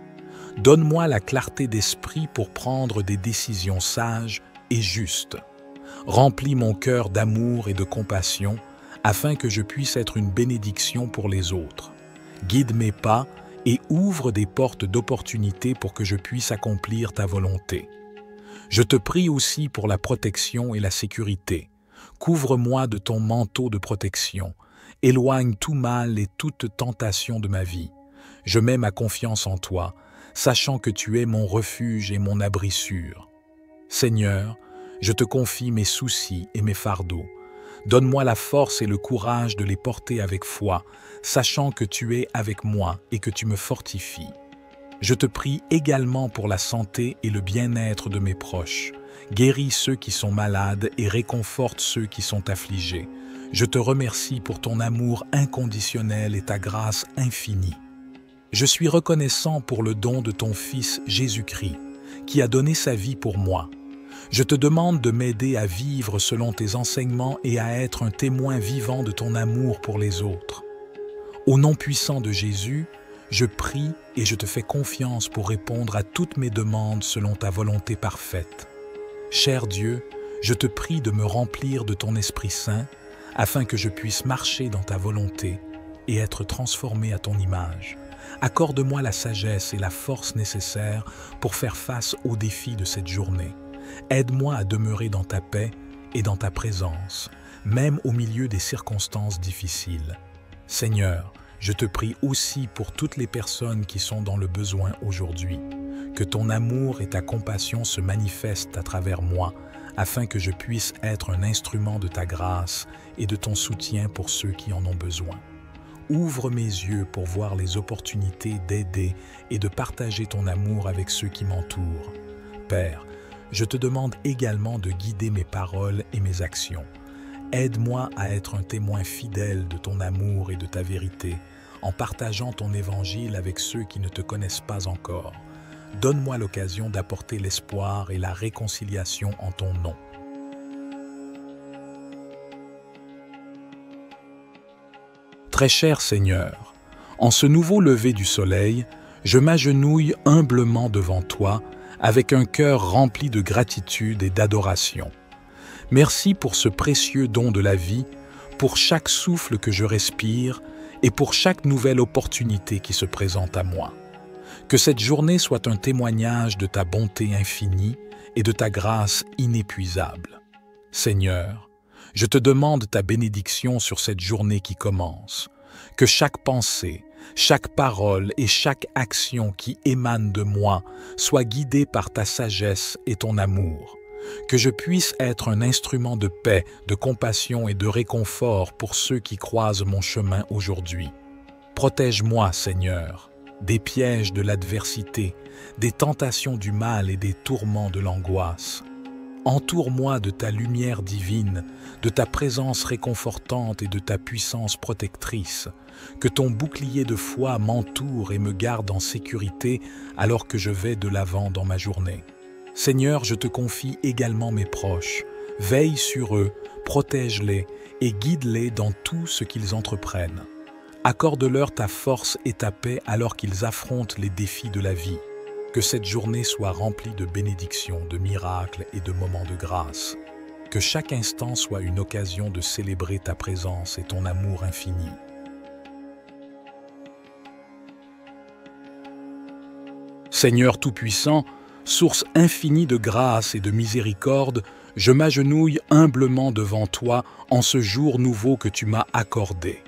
Donne-moi la clarté d'esprit pour prendre des décisions sages et justes. Remplis mon cœur d'amour et de compassion afin que je puisse être une bénédiction pour les autres. Guide mes pas et ouvre des portes d'opportunité pour que je puisse accomplir ta volonté. Je te prie aussi pour la protection et la sécurité. Couvre-moi de ton manteau de protection. Éloigne tout mal et toute tentation de ma vie. Je mets ma confiance en toi, sachant que tu es mon refuge et mon abri sûr. Seigneur, je te confie mes soucis et mes fardeaux. Donne-moi la force et le courage de les porter avec foi, sachant que tu es avec moi et que tu me fortifies. Je te prie également pour la santé et le bien-être de mes proches. Guéris ceux qui sont malades et réconforte ceux qui sont affligés. Je te remercie pour ton amour inconditionnel et ta grâce infinie. Je suis reconnaissant pour le don de ton Fils Jésus-Christ, qui a donné sa vie pour moi. Je te demande de m'aider à vivre selon tes enseignements et à être un témoin vivant de ton amour pour les autres. Au nom puissant de Jésus, je prie et je te fais confiance pour répondre à toutes mes demandes selon ta volonté parfaite. Cher Dieu, je te prie de me remplir de ton Esprit Saint afin que je puisse marcher dans ta volonté et être transformé à ton image. Accorde-moi la sagesse et la force nécessaires pour faire face aux défis de cette journée. Aide-moi à demeurer dans ta paix et dans ta présence, même au milieu des circonstances difficiles. Seigneur, je te prie aussi pour toutes les personnes qui sont dans le besoin aujourd'hui. Que ton amour et ta compassion se manifestent à travers moi, afin que je puisse être un instrument de ta grâce et de ton soutien pour ceux qui en ont besoin. Ouvre mes yeux pour voir les opportunités d'aider et de partager ton amour avec ceux qui m'entourent. Père, je te demande également de guider mes paroles et mes actions. Aide-moi à être un témoin fidèle de ton amour et de ta vérité, en partageant ton évangile avec ceux qui ne te connaissent pas encore. Donne-moi l'occasion d'apporter l'espoir et la réconciliation en ton nom. Très cher Seigneur, en ce nouveau lever du soleil, je m'agenouille humblement devant toi avec un cœur rempli de gratitude et d'adoration. Merci pour ce précieux don de la vie, pour chaque souffle que je respire et pour chaque nouvelle opportunité qui se présente à moi. Que cette journée soit un témoignage de ta bonté infinie et de ta grâce inépuisable. Seigneur, je te demande ta bénédiction sur cette journée qui commence. Que chaque pensée, chaque parole et chaque action qui émane de moi soit guidée par ta sagesse et ton amour. Que je puisse être un instrument de paix, de compassion et de réconfort pour ceux qui croisent mon chemin aujourd'hui. Protège-moi, Seigneur, des pièges de l'adversité, des tentations du mal et des tourments de l'angoisse. Entoure-moi de ta lumière divine, de ta présence réconfortante et de ta puissance protectrice. Que ton bouclier de foi m'entoure et me garde en sécurité alors que je vais de l'avant dans ma journée. Seigneur, je te confie également mes proches. Veille sur eux, protège-les et guide-les dans tout ce qu'ils entreprennent. Accorde-leur ta force et ta paix alors qu'ils affrontent les défis de la vie. Que cette journée soit remplie de bénédictions, de miracles et de moments de grâce. Que chaque instant soit une occasion de célébrer ta présence et ton amour infini. Seigneur Tout-Puissant, source infinie de grâce et de miséricorde, je m'agenouille humblement devant toi en ce jour nouveau que tu m'as accordé.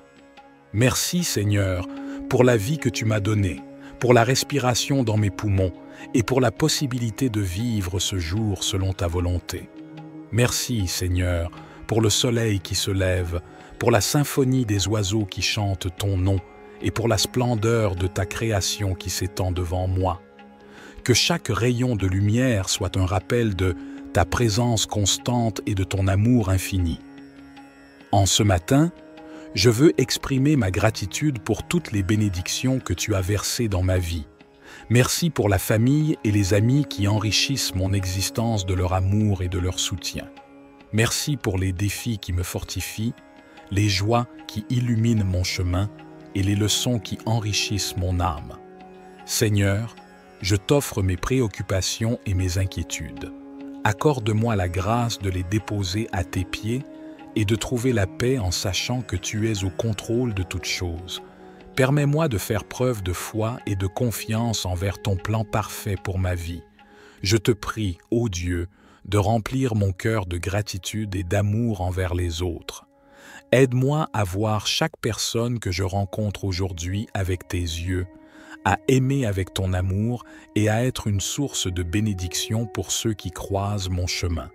Merci Seigneur pour la vie que tu m'as donnée, pour la respiration dans mes poumons et pour la possibilité de vivre ce jour selon ta volonté. Merci Seigneur pour le soleil qui se lève, pour la symphonie des oiseaux qui chantent ton nom et pour la splendeur de ta création qui s'étend devant moi. Que chaque rayon de lumière soit un rappel de ta présence constante et de ton amour infini. En ce matin, je veux exprimer ma gratitude pour toutes les bénédictions que tu as versées dans ma vie. Merci pour la famille et les amis qui enrichissent mon existence de leur amour et de leur soutien. Merci pour les défis qui me fortifient, les joies qui illuminent mon chemin et les leçons qui enrichissent mon âme. Seigneur, je t'offre mes préoccupations et mes inquiétudes. Accorde-moi la grâce de les déposer à tes pieds et de trouver la paix en sachant que tu es au contrôle de toutes choses. Permets-moi de faire preuve de foi et de confiance envers ton plan parfait pour ma vie. Je te prie, ô Dieu, de remplir mon cœur de gratitude et d'amour envers les autres. Aide-moi à voir chaque personne que je rencontre aujourd'hui avec tes yeux, à aimer avec ton amour et à être une source de bénédiction pour ceux qui croisent mon chemin.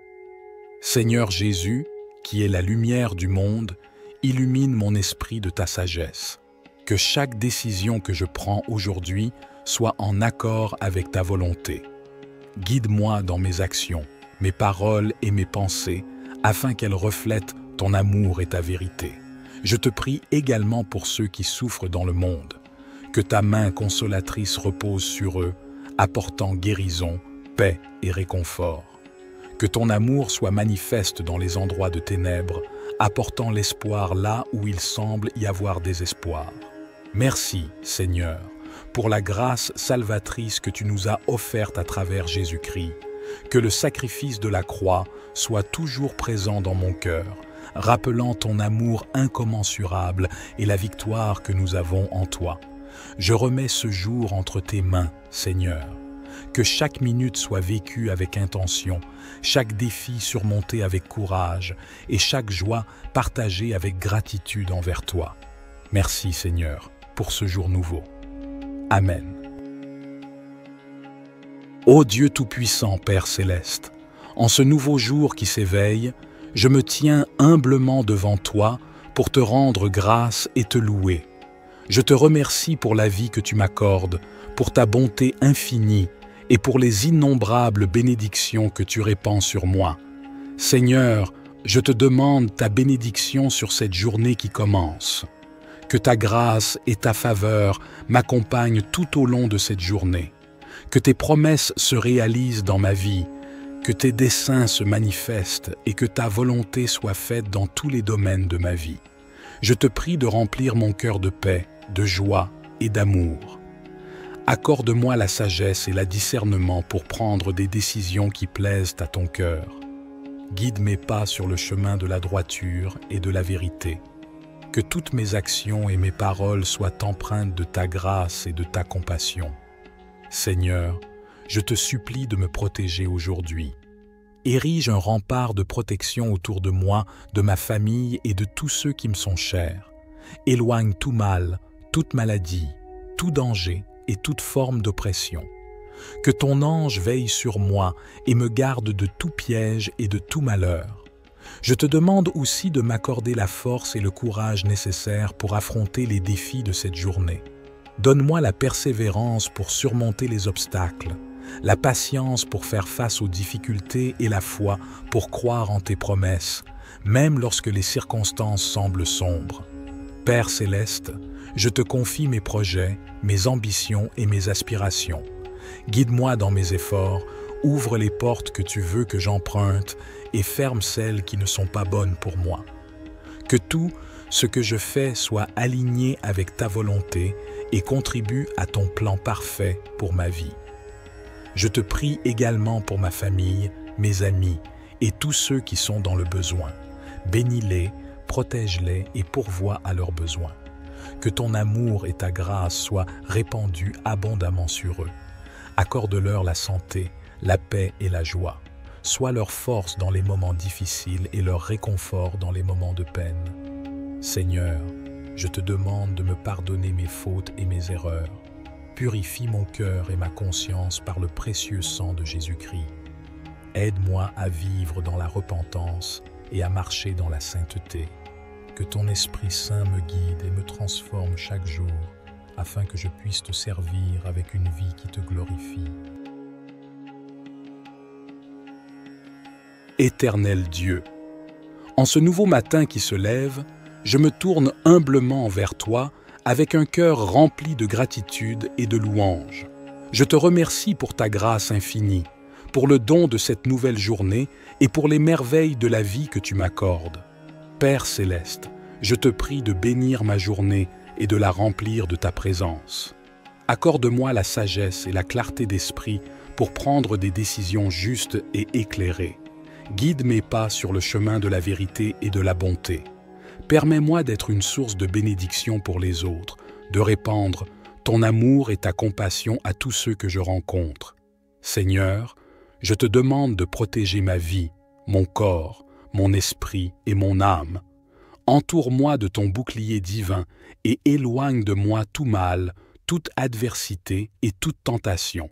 Seigneur Jésus, qui est la lumière du monde, illumine mon esprit de ta sagesse. Que chaque décision que je prends aujourd'hui soit en accord avec ta volonté. Guide-moi dans mes actions, mes paroles et mes pensées, afin qu'elles reflètent ton amour et ta vérité. Je te prie également pour ceux qui souffrent dans le monde. Que ta main consolatrice repose sur eux, apportant guérison, paix et réconfort. Que ton amour soit manifeste dans les endroits de ténèbres, apportant l'espoir là où il semble y avoir désespoir. Merci, Seigneur, pour la grâce salvatrice que tu nous as offerte à travers Jésus-Christ. Que le sacrifice de la croix soit toujours présent dans mon cœur, rappelant ton amour incommensurable et la victoire que nous avons en toi. Je remets ce jour entre tes mains, Seigneur. Que chaque minute soit vécue avec intention, chaque défi surmonté avec courage et chaque joie partagée avec gratitude envers toi. Merci, Seigneur, pour ce jour nouveau. Amen. Ô Dieu Tout-Puissant, Père Céleste, en ce nouveau jour qui s'éveille, je me tiens humblement devant toi pour te rendre grâce et te louer. Je te remercie pour la vie que tu m'accordes, pour ta bonté infinie et pour les innombrables bénédictions que tu répands sur moi. Seigneur, je te demande ta bénédiction sur cette journée qui commence. Que ta grâce et ta faveur m'accompagnent tout au long de cette journée. Que tes promesses se réalisent dans ma vie, que tes desseins se manifestent et que ta volonté soit faite dans tous les domaines de ma vie. Je te prie de remplir mon cœur de paix, de joie et d'amour. Accorde-moi la sagesse et le discernement pour prendre des décisions qui plaisent à ton cœur. Guide mes pas sur le chemin de la droiture et de la vérité. Que toutes mes actions et mes paroles soient empreintes de ta grâce et de ta compassion. Seigneur, je te supplie de me protéger aujourd'hui. Érige un rempart de protection autour de moi, de ma famille et de tous ceux qui me sont chers. Éloigne tout mal, toute maladie, tout danger et toute forme d'oppression. Que ton ange veille sur moi et me garde de tout piège et de tout malheur. Je te demande aussi de m'accorder la force et le courage nécessaires pour affronter les défis de cette journée. Donne-moi la persévérance pour surmonter les obstacles, la patience pour faire face aux difficultés et la foi pour croire en tes promesses, même lorsque les circonstances semblent sombres. Père céleste, je te confie mes projets, mes ambitions et mes aspirations. Guide-moi dans mes efforts, ouvre les portes que tu veux que j'emprunte et ferme celles qui ne sont pas bonnes pour moi. Que tout ce que je fais soit aligné avec ta volonté et contribue à ton plan parfait pour ma vie. Je te prie également pour ma famille, mes amis et tous ceux qui sont dans le besoin. Bénis-les, protège-les et pourvois à leurs besoins. Que ton amour et ta grâce soient répandus abondamment sur eux. Accorde-leur la santé, la paix et la joie. Sois leur force dans les moments difficiles et leur réconfort dans les moments de peine. Seigneur, je te demande de me pardonner mes fautes et mes erreurs. Purifie mon cœur et ma conscience par le précieux sang de Jésus-Christ. Aide-moi à vivre dans la repentance et à marcher dans la sainteté. Que ton Esprit Saint me guide et me transforme chaque jour, afin que je puisse te servir avec une vie qui te glorifie. Éternel Dieu, en ce nouveau matin qui se lève, je me tourne humblement vers toi avec un cœur rempli de gratitude et de louange. Je te remercie pour ta grâce infinie, pour le don de cette nouvelle journée et pour les merveilles de la vie que tu m'accordes. Père céleste, je te prie de bénir ma journée et de la remplir de ta présence. Accorde-moi la sagesse et la clarté d'esprit pour prendre des décisions justes et éclairées. Guide mes pas sur le chemin de la vérité et de la bonté. Permets-moi d'être une source de bénédiction pour les autres, de répandre ton amour et ta compassion à tous ceux que je rencontre. Seigneur, je te demande de protéger ma vie, mon corps, mon esprit et mon âme. Entoure-moi de ton bouclier divin et éloigne de moi tout mal, toute adversité et toute tentation.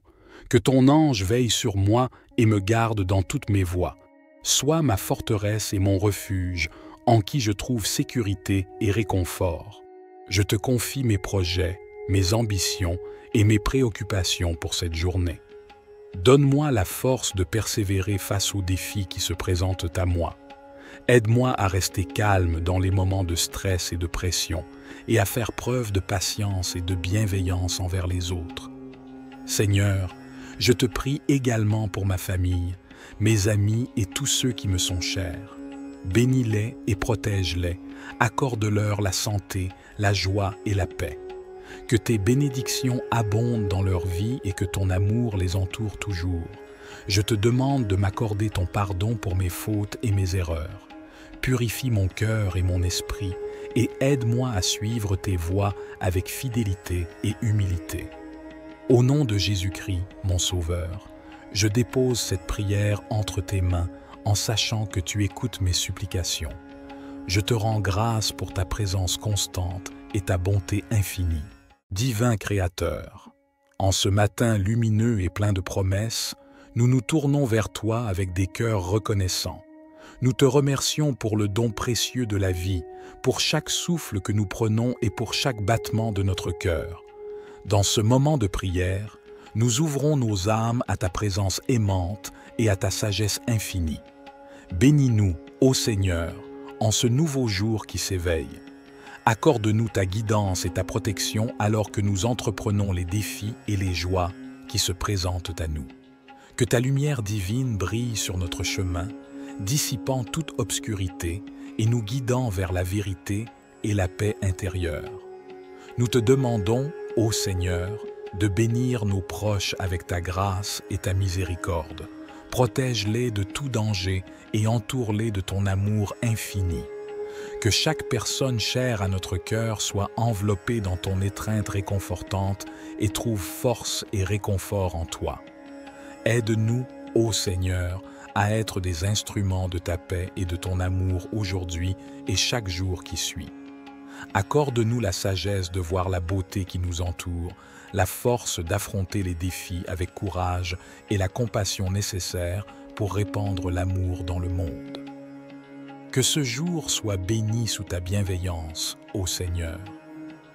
Que ton ange veille sur moi et me garde dans toutes mes voies. Sois ma forteresse et mon refuge, en qui je trouve sécurité et réconfort. Je te confie mes projets, mes ambitions et mes préoccupations pour cette journée. Donne-moi la force de persévérer face aux défis qui se présentent à moi. Aide-moi à rester calme dans les moments de stress et de pression et à faire preuve de patience et de bienveillance envers les autres. Seigneur, je te prie également pour ma famille, mes amis et tous ceux qui me sont chers. Bénis-les et protège-les, accorde-leur la santé, la joie et la paix. Que tes bénédictions abondent dans leur vie et que ton amour les entoure toujours. Je te demande de m'accorder ton pardon pour mes fautes et mes erreurs. Purifie mon cœur et mon esprit et aide-moi à suivre tes voies avec fidélité et humilité. Au nom de Jésus-Christ, mon Sauveur, je dépose cette prière entre tes mains en sachant que tu écoutes mes supplications. Je te rends grâce pour ta présence constante et ta bonté infinie. Divin Créateur, en ce matin lumineux et plein de promesses, nous nous tournons vers toi avec des cœurs reconnaissants. Nous te remercions pour le don précieux de la vie, pour chaque souffle que nous prenons et pour chaque battement de notre cœur. Dans ce moment de prière, nous ouvrons nos âmes à ta présence aimante et à ta sagesse infinie. Bénis-nous, ô Seigneur, en ce nouveau jour qui s'éveille. Accorde-nous ta guidance et ta protection alors que nous entreprenons les défis et les joies qui se présentent à nous. Que ta lumière divine brille sur notre chemin, dissipant toute obscurité et nous guidant vers la vérité et la paix intérieure. Nous te demandons, ô Seigneur, de bénir nos proches avec ta grâce et ta miséricorde. Protège-les de tout danger et entoure-les de ton amour infini. Que chaque personne chère à notre cœur soit enveloppée dans ton étreinte réconfortante et trouve force et réconfort en toi. Aide-nous, ô Seigneur, à être des instruments de ta paix et de ton amour aujourd'hui et chaque jour qui suit. Accorde-nous la sagesse de voir la beauté qui nous entoure, la force d'affronter les défis avec courage et la compassion nécessaire pour répandre l'amour dans le monde. Que ce jour soit béni sous ta bienveillance, ô Seigneur.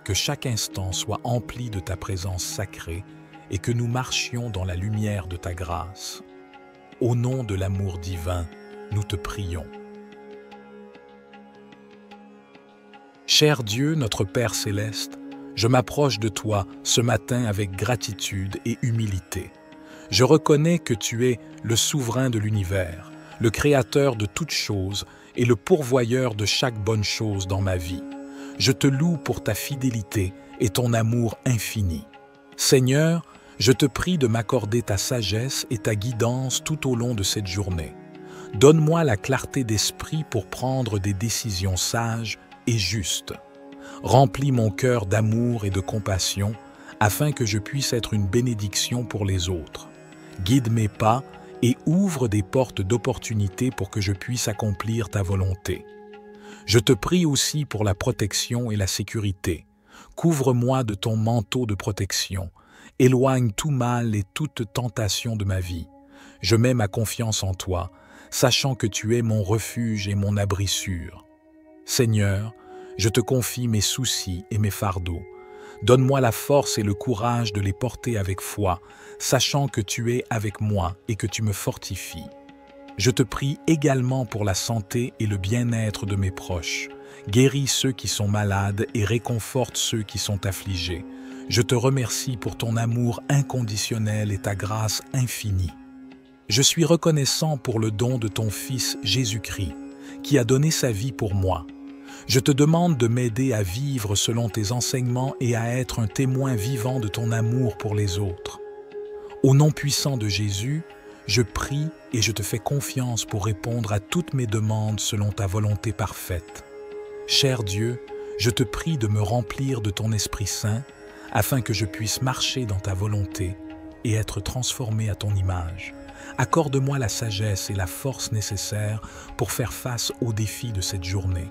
Que chaque instant soit empli de ta présence sacrée et que nous marchions dans la lumière de ta grâce. Au nom de l'amour divin, nous te prions. Cher Dieu, notre Père céleste, je m'approche de toi ce matin avec gratitude et humilité. Je reconnais que tu es le souverain de l'univers, le créateur de toutes choses et le pourvoyeur de chaque bonne chose dans ma vie. Je te loue pour ta fidélité et ton amour infini. Seigneur, je te prie de m'accorder ta sagesse et ta guidance tout au long de cette journée. Donne-moi la clarté d'esprit pour prendre des décisions sages et justes. Remplis mon cœur d'amour et de compassion afin que je puisse être une bénédiction pour les autres. Guide mes pas et ouvre des portes d'opportunité pour que je puisse accomplir ta volonté. Je te prie aussi pour la protection et la sécurité. Couvre-moi de ton manteau de protection. Éloigne tout mal et toute tentation de ma vie. Je mets ma confiance en toi, sachant que tu es mon refuge et mon abri sûr. Seigneur, je te confie mes soucis et mes fardeaux. Donne-moi la force et le courage de les porter avec foi, sachant que tu es avec moi et que tu me fortifies. Je te prie également pour la santé et le bien-être de mes proches. Guéris ceux qui sont malades et réconforte ceux qui sont affligés. Je te remercie pour ton amour inconditionnel et ta grâce infinie. Je suis reconnaissant pour le don de ton Fils Jésus-Christ, qui a donné sa vie pour moi. Je te demande de m'aider à vivre selon tes enseignements et à être un témoin vivant de ton amour pour les autres. Au nom puissant de Jésus, je prie et je te fais confiance pour répondre à toutes mes demandes selon ta volonté parfaite. Cher Dieu, je te prie de me remplir de ton Esprit Saint afin que je puisse marcher dans ta volonté et être transformé à ton image. Accorde-moi la sagesse et la force nécessaires pour faire face aux défis de cette journée.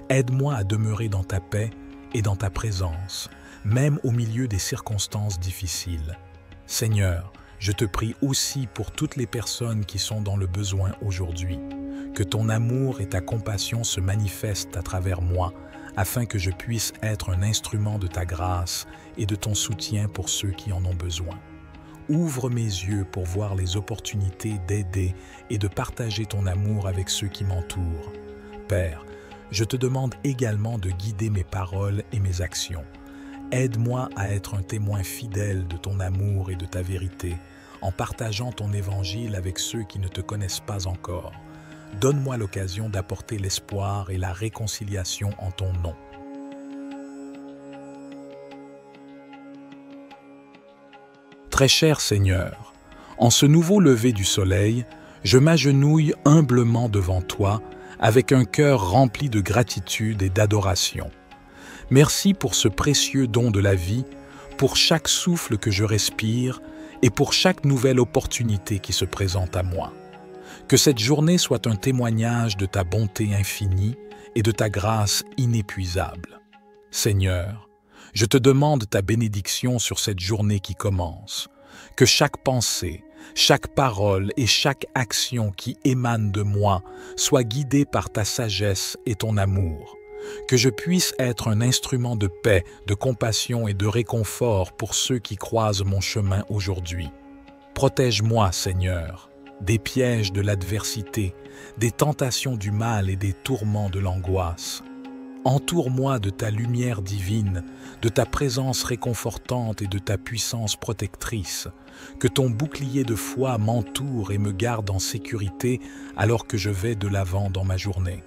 Aide-moi à demeurer dans ta paix et dans ta présence, même au milieu des circonstances difficiles. Seigneur, je te prie aussi pour toutes les personnes qui sont dans le besoin aujourd'hui. Que ton amour et ta compassion se manifestent à travers moi, afin que je puisse être un instrument de ta grâce et de ton soutien pour ceux qui en ont besoin. Ouvre mes yeux pour voir les opportunités d'aider et de partager ton amour avec ceux qui m'entourent. Père, je te demande également de guider mes paroles et mes actions. Aide-moi à être un témoin fidèle de ton amour et de ta vérité, en partageant ton évangile avec ceux qui ne te connaissent pas encore. Donne-moi l'occasion d'apporter l'espoir et la réconciliation en ton nom. Très cher Seigneur, en ce nouveau lever du soleil, je m'agenouille humblement devant toi avec un cœur rempli de gratitude et d'adoration. Merci pour ce précieux don de la vie, pour chaque souffle que je respire et pour chaque nouvelle opportunité qui se présente à moi. Que cette journée soit un témoignage de ta bonté infinie et de ta grâce inépuisable. Seigneur, je te demande ta bénédiction sur cette journée qui commence. Que chaque pensée, chaque parole et chaque action qui émane de moi soit guidée par ta sagesse et ton amour. Que je puisse être un instrument de paix, de compassion et de réconfort pour ceux qui croisent mon chemin aujourd'hui. Protège-moi, Seigneur, des pièges de l'adversité, des tentations du mal et des tourments de l'angoisse. Entoure-moi de ta lumière divine, de ta présence réconfortante et de ta puissance protectrice. Que ton bouclier de foi m'entoure et me garde en sécurité alors que je vais de l'avant dans ma journée.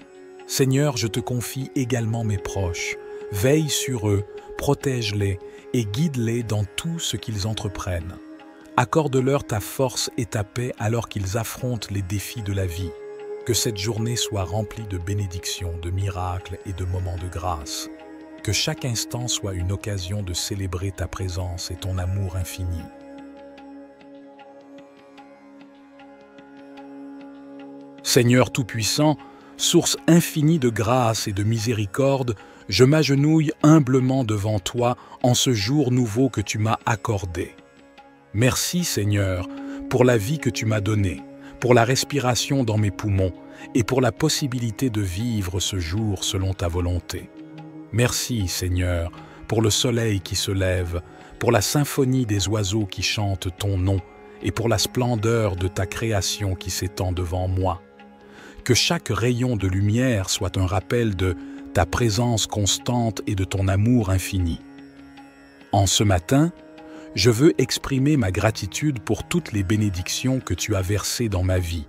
Seigneur, je te confie également mes proches. Veille sur eux, protège-les et guide-les dans tout ce qu'ils entreprennent. Accorde-leur ta force et ta paix alors qu'ils affrontent les défis de la vie. Que cette journée soit remplie de bénédictions, de miracles et de moments de grâce. Que chaque instant soit une occasion de célébrer ta présence et ton amour infini. Seigneur Tout-Puissant, source infinie de grâce et de miséricorde, je m'agenouille humblement devant toi en ce jour nouveau que tu m'as accordé. Merci Seigneur pour la vie que tu m'as donnée, pour la respiration dans mes poumons et pour la possibilité de vivre ce jour selon ta volonté. Merci Seigneur pour le soleil qui se lève, pour la symphonie des oiseaux qui chantent ton nom et pour la splendeur de ta création qui s'étend devant moi. Que chaque rayon de lumière soit un rappel de ta présence constante et de ton amour infini. En ce matin, je veux exprimer ma gratitude pour toutes les bénédictions que tu as versées dans ma vie.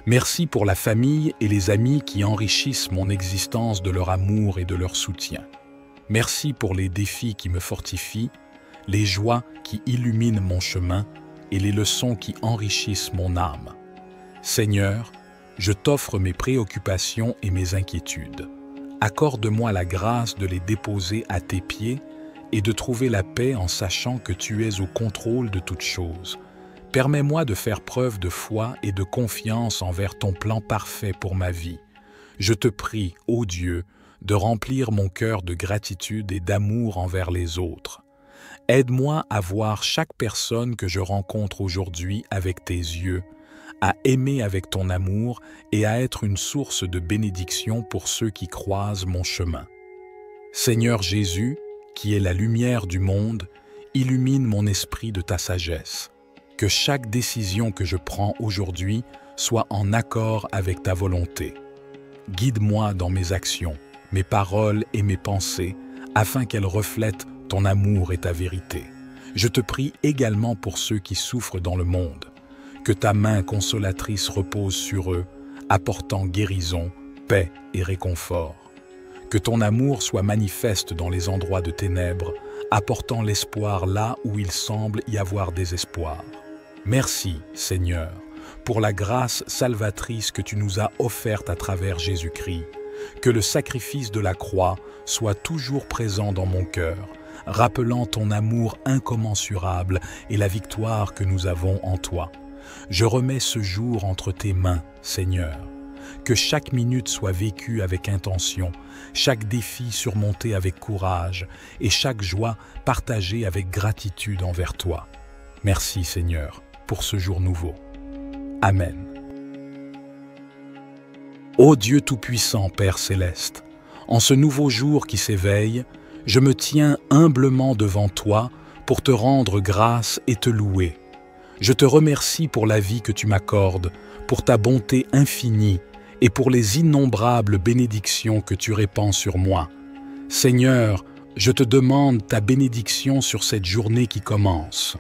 Merci pour la famille et les amis qui enrichissent mon existence de leur amour et de leur soutien. Merci pour les défis qui me fortifient, les joies qui illuminent mon chemin et les leçons qui enrichissent mon âme. Seigneur, je t'offre mes préoccupations et mes inquiétudes. Accorde-moi la grâce de les déposer à tes pieds et de trouver la paix en sachant que tu es au contrôle de toutes choses. Permets-moi de faire preuve de foi et de confiance envers ton plan parfait pour ma vie. Je te prie, ô Dieu, de remplir mon cœur de gratitude et d'amour envers les autres. Aide-moi à voir chaque personne que je rencontre aujourd'hui avec tes yeux, à aimer avec ton amour et à être une source de bénédiction pour ceux qui croisent mon chemin. Seigneur Jésus, qui est la lumière du monde, illumine mon esprit de ta sagesse. Que chaque décision que je prends aujourd'hui soit en accord avec ta volonté. Guide-moi dans mes actions, mes paroles et mes pensées, afin qu'elles reflètent ton amour et ta vérité. Je te prie également pour ceux qui souffrent dans le monde. Que ta main consolatrice repose sur eux, apportant guérison, paix et réconfort. Que ton amour soit manifeste dans les endroits de ténèbres, apportant l'espoir là où il semble y avoir désespoir. Merci, Seigneur, pour la grâce salvatrice que tu nous as offerte à travers Jésus-Christ. Que le sacrifice de la croix soit toujours présent dans mon cœur, rappelant ton amour incommensurable et la victoire que nous avons en toi. Je remets ce jour entre tes mains, Seigneur. Que chaque minute soit vécue avec intention, chaque défi surmonté avec courage et chaque joie partagée avec gratitude envers toi. Merci, Seigneur, pour ce jour nouveau. Amen. Ô Dieu Tout-Puissant, Père Céleste, en ce nouveau jour qui s'éveille, je me tiens humblement devant toi pour te rendre grâce et te louer. Je te remercie pour la vie que tu m'accordes, pour ta bonté infinie et pour les innombrables bénédictions que tu répands sur moi. Seigneur, je te demande ta bénédiction sur cette journée qui commence.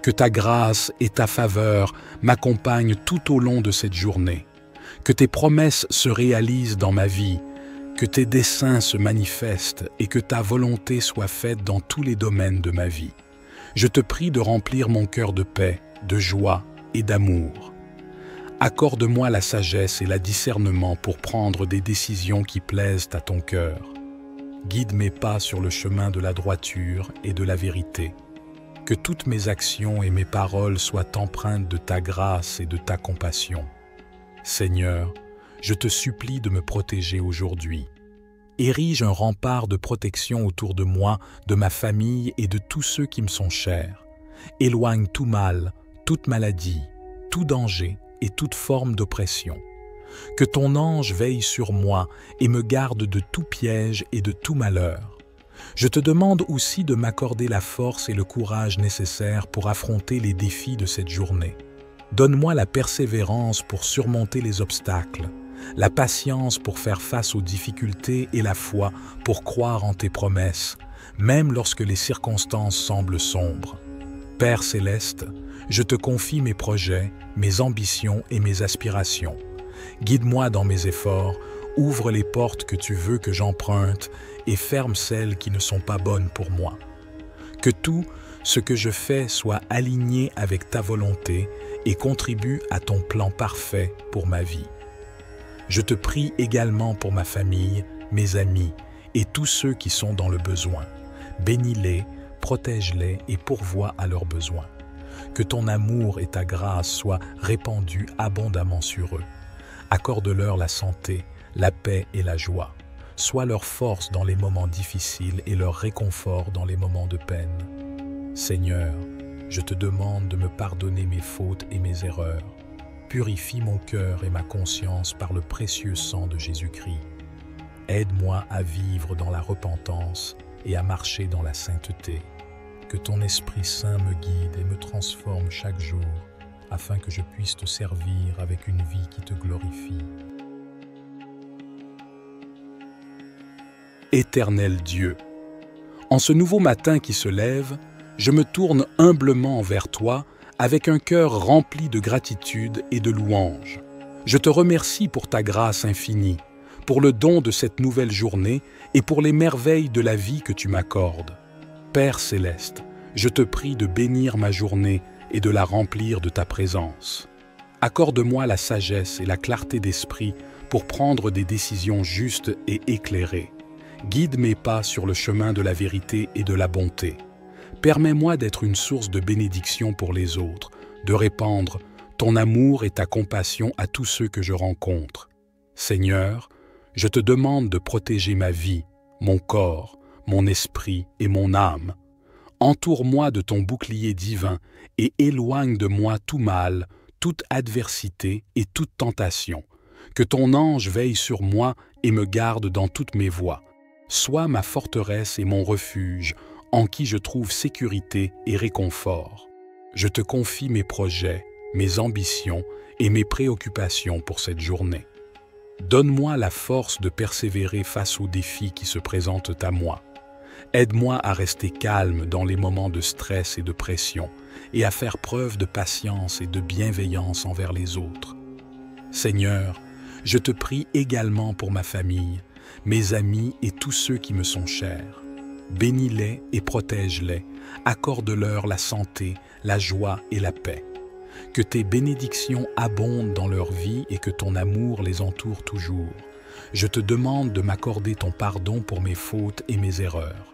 Que ta grâce et ta faveur m'accompagnent tout au long de cette journée. Que tes promesses se réalisent dans ma vie, que tes desseins se manifestent et que ta volonté soit faite dans tous les domaines de ma vie. Je te prie de remplir mon cœur de paix, de joie et d'amour. Accorde-moi la sagesse et le discernement pour prendre des décisions qui plaisent à ton cœur. Guide mes pas sur le chemin de la droiture et de la vérité. Que toutes mes actions et mes paroles soient empreintes de ta grâce et de ta compassion. Seigneur, je te supplie de me protéger aujourd'hui. Érige un rempart de protection autour de moi, de ma famille et de tous ceux qui me sont chers. Éloigne tout mal, toute maladie, tout danger et toute forme d'oppression. Que ton ange veille sur moi et me garde de tout piège et de tout malheur. Je te demande aussi de m'accorder la force et le courage nécessaires pour affronter les défis de cette journée. Donne-moi la persévérance pour surmonter les obstacles, la patience pour faire face aux difficultés et la foi pour croire en tes promesses, même lorsque les circonstances semblent sombres. Père céleste, je te confie mes projets, mes ambitions et mes aspirations. Guide-moi dans mes efforts, ouvre les portes que tu veux que j'emprunte et ferme celles qui ne sont pas bonnes pour moi. Que tout ce que je fais soit aligné avec ta volonté et contribue à ton plan parfait pour ma vie. Je te prie également pour ma famille, mes amis et tous ceux qui sont dans le besoin. Bénis-les, protège-les et pourvois à leurs besoins. Que ton amour et ta grâce soient répandus abondamment sur eux. Accorde-leur la santé, la paix et la joie. Sois leur force dans les moments difficiles et leur réconfort dans les moments de peine. Seigneur, je te demande de me pardonner mes fautes et mes erreurs. Purifie mon cœur et ma conscience par le précieux sang de Jésus-Christ. Aide-moi à vivre dans la repentance et à marcher dans la sainteté. Que ton Esprit Saint me guide et me transforme chaque jour, afin que je puisse te servir avec une vie qui te glorifie. Éternel Dieu, en ce nouveau matin qui se lève, je me tourne humblement vers toi avec un cœur rempli de gratitude et de louange. Je te remercie pour ta grâce infinie, pour le don de cette nouvelle journée et pour les merveilles de la vie que tu m'accordes. Père céleste, je te prie de bénir ma journée et de la remplir de ta présence. Accorde-moi la sagesse et la clarté d'esprit pour prendre des décisions justes et éclairées. Guide mes pas sur le chemin de la vérité et de la bonté. Permets-moi d'être une source de bénédiction pour les autres, de répandre ton amour et ta compassion à tous ceux que je rencontre. Seigneur, je te demande de protéger ma vie, mon corps, mon esprit et mon âme. Entoure-moi de ton bouclier divin et éloigne de moi tout mal, toute adversité et toute tentation. Que ton ange veille sur moi et me garde dans toutes mes voies. Sois ma forteresse et mon refuge, en qui je trouve sécurité et réconfort. Je te confie mes projets, mes ambitions et mes préoccupations pour cette journée. Donne-moi la force de persévérer face aux défis qui se présentent à moi. Aide-moi à rester calme dans les moments de stress et de pression et à faire preuve de patience et de bienveillance envers les autres. Seigneur, je te prie également pour ma famille, mes amis et tous ceux qui me sont chers. Bénis-les et protège-les, accorde-leur la santé, la joie et la paix. Que tes bénédictions abondent dans leur vie et que ton amour les entoure toujours. Je te demande de m'accorder ton pardon pour mes fautes et mes erreurs.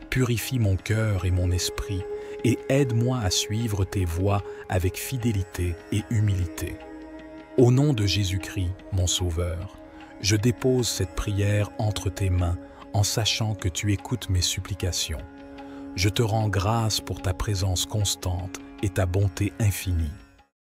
Purifie mon cœur et mon esprit et aide-moi à suivre tes voies avec fidélité et humilité. Au nom de Jésus-Christ, mon Sauveur, je dépose cette prière entre tes mains en sachant que tu écoutes mes supplications. Je te rends grâce pour ta présence constante et ta bonté infinie.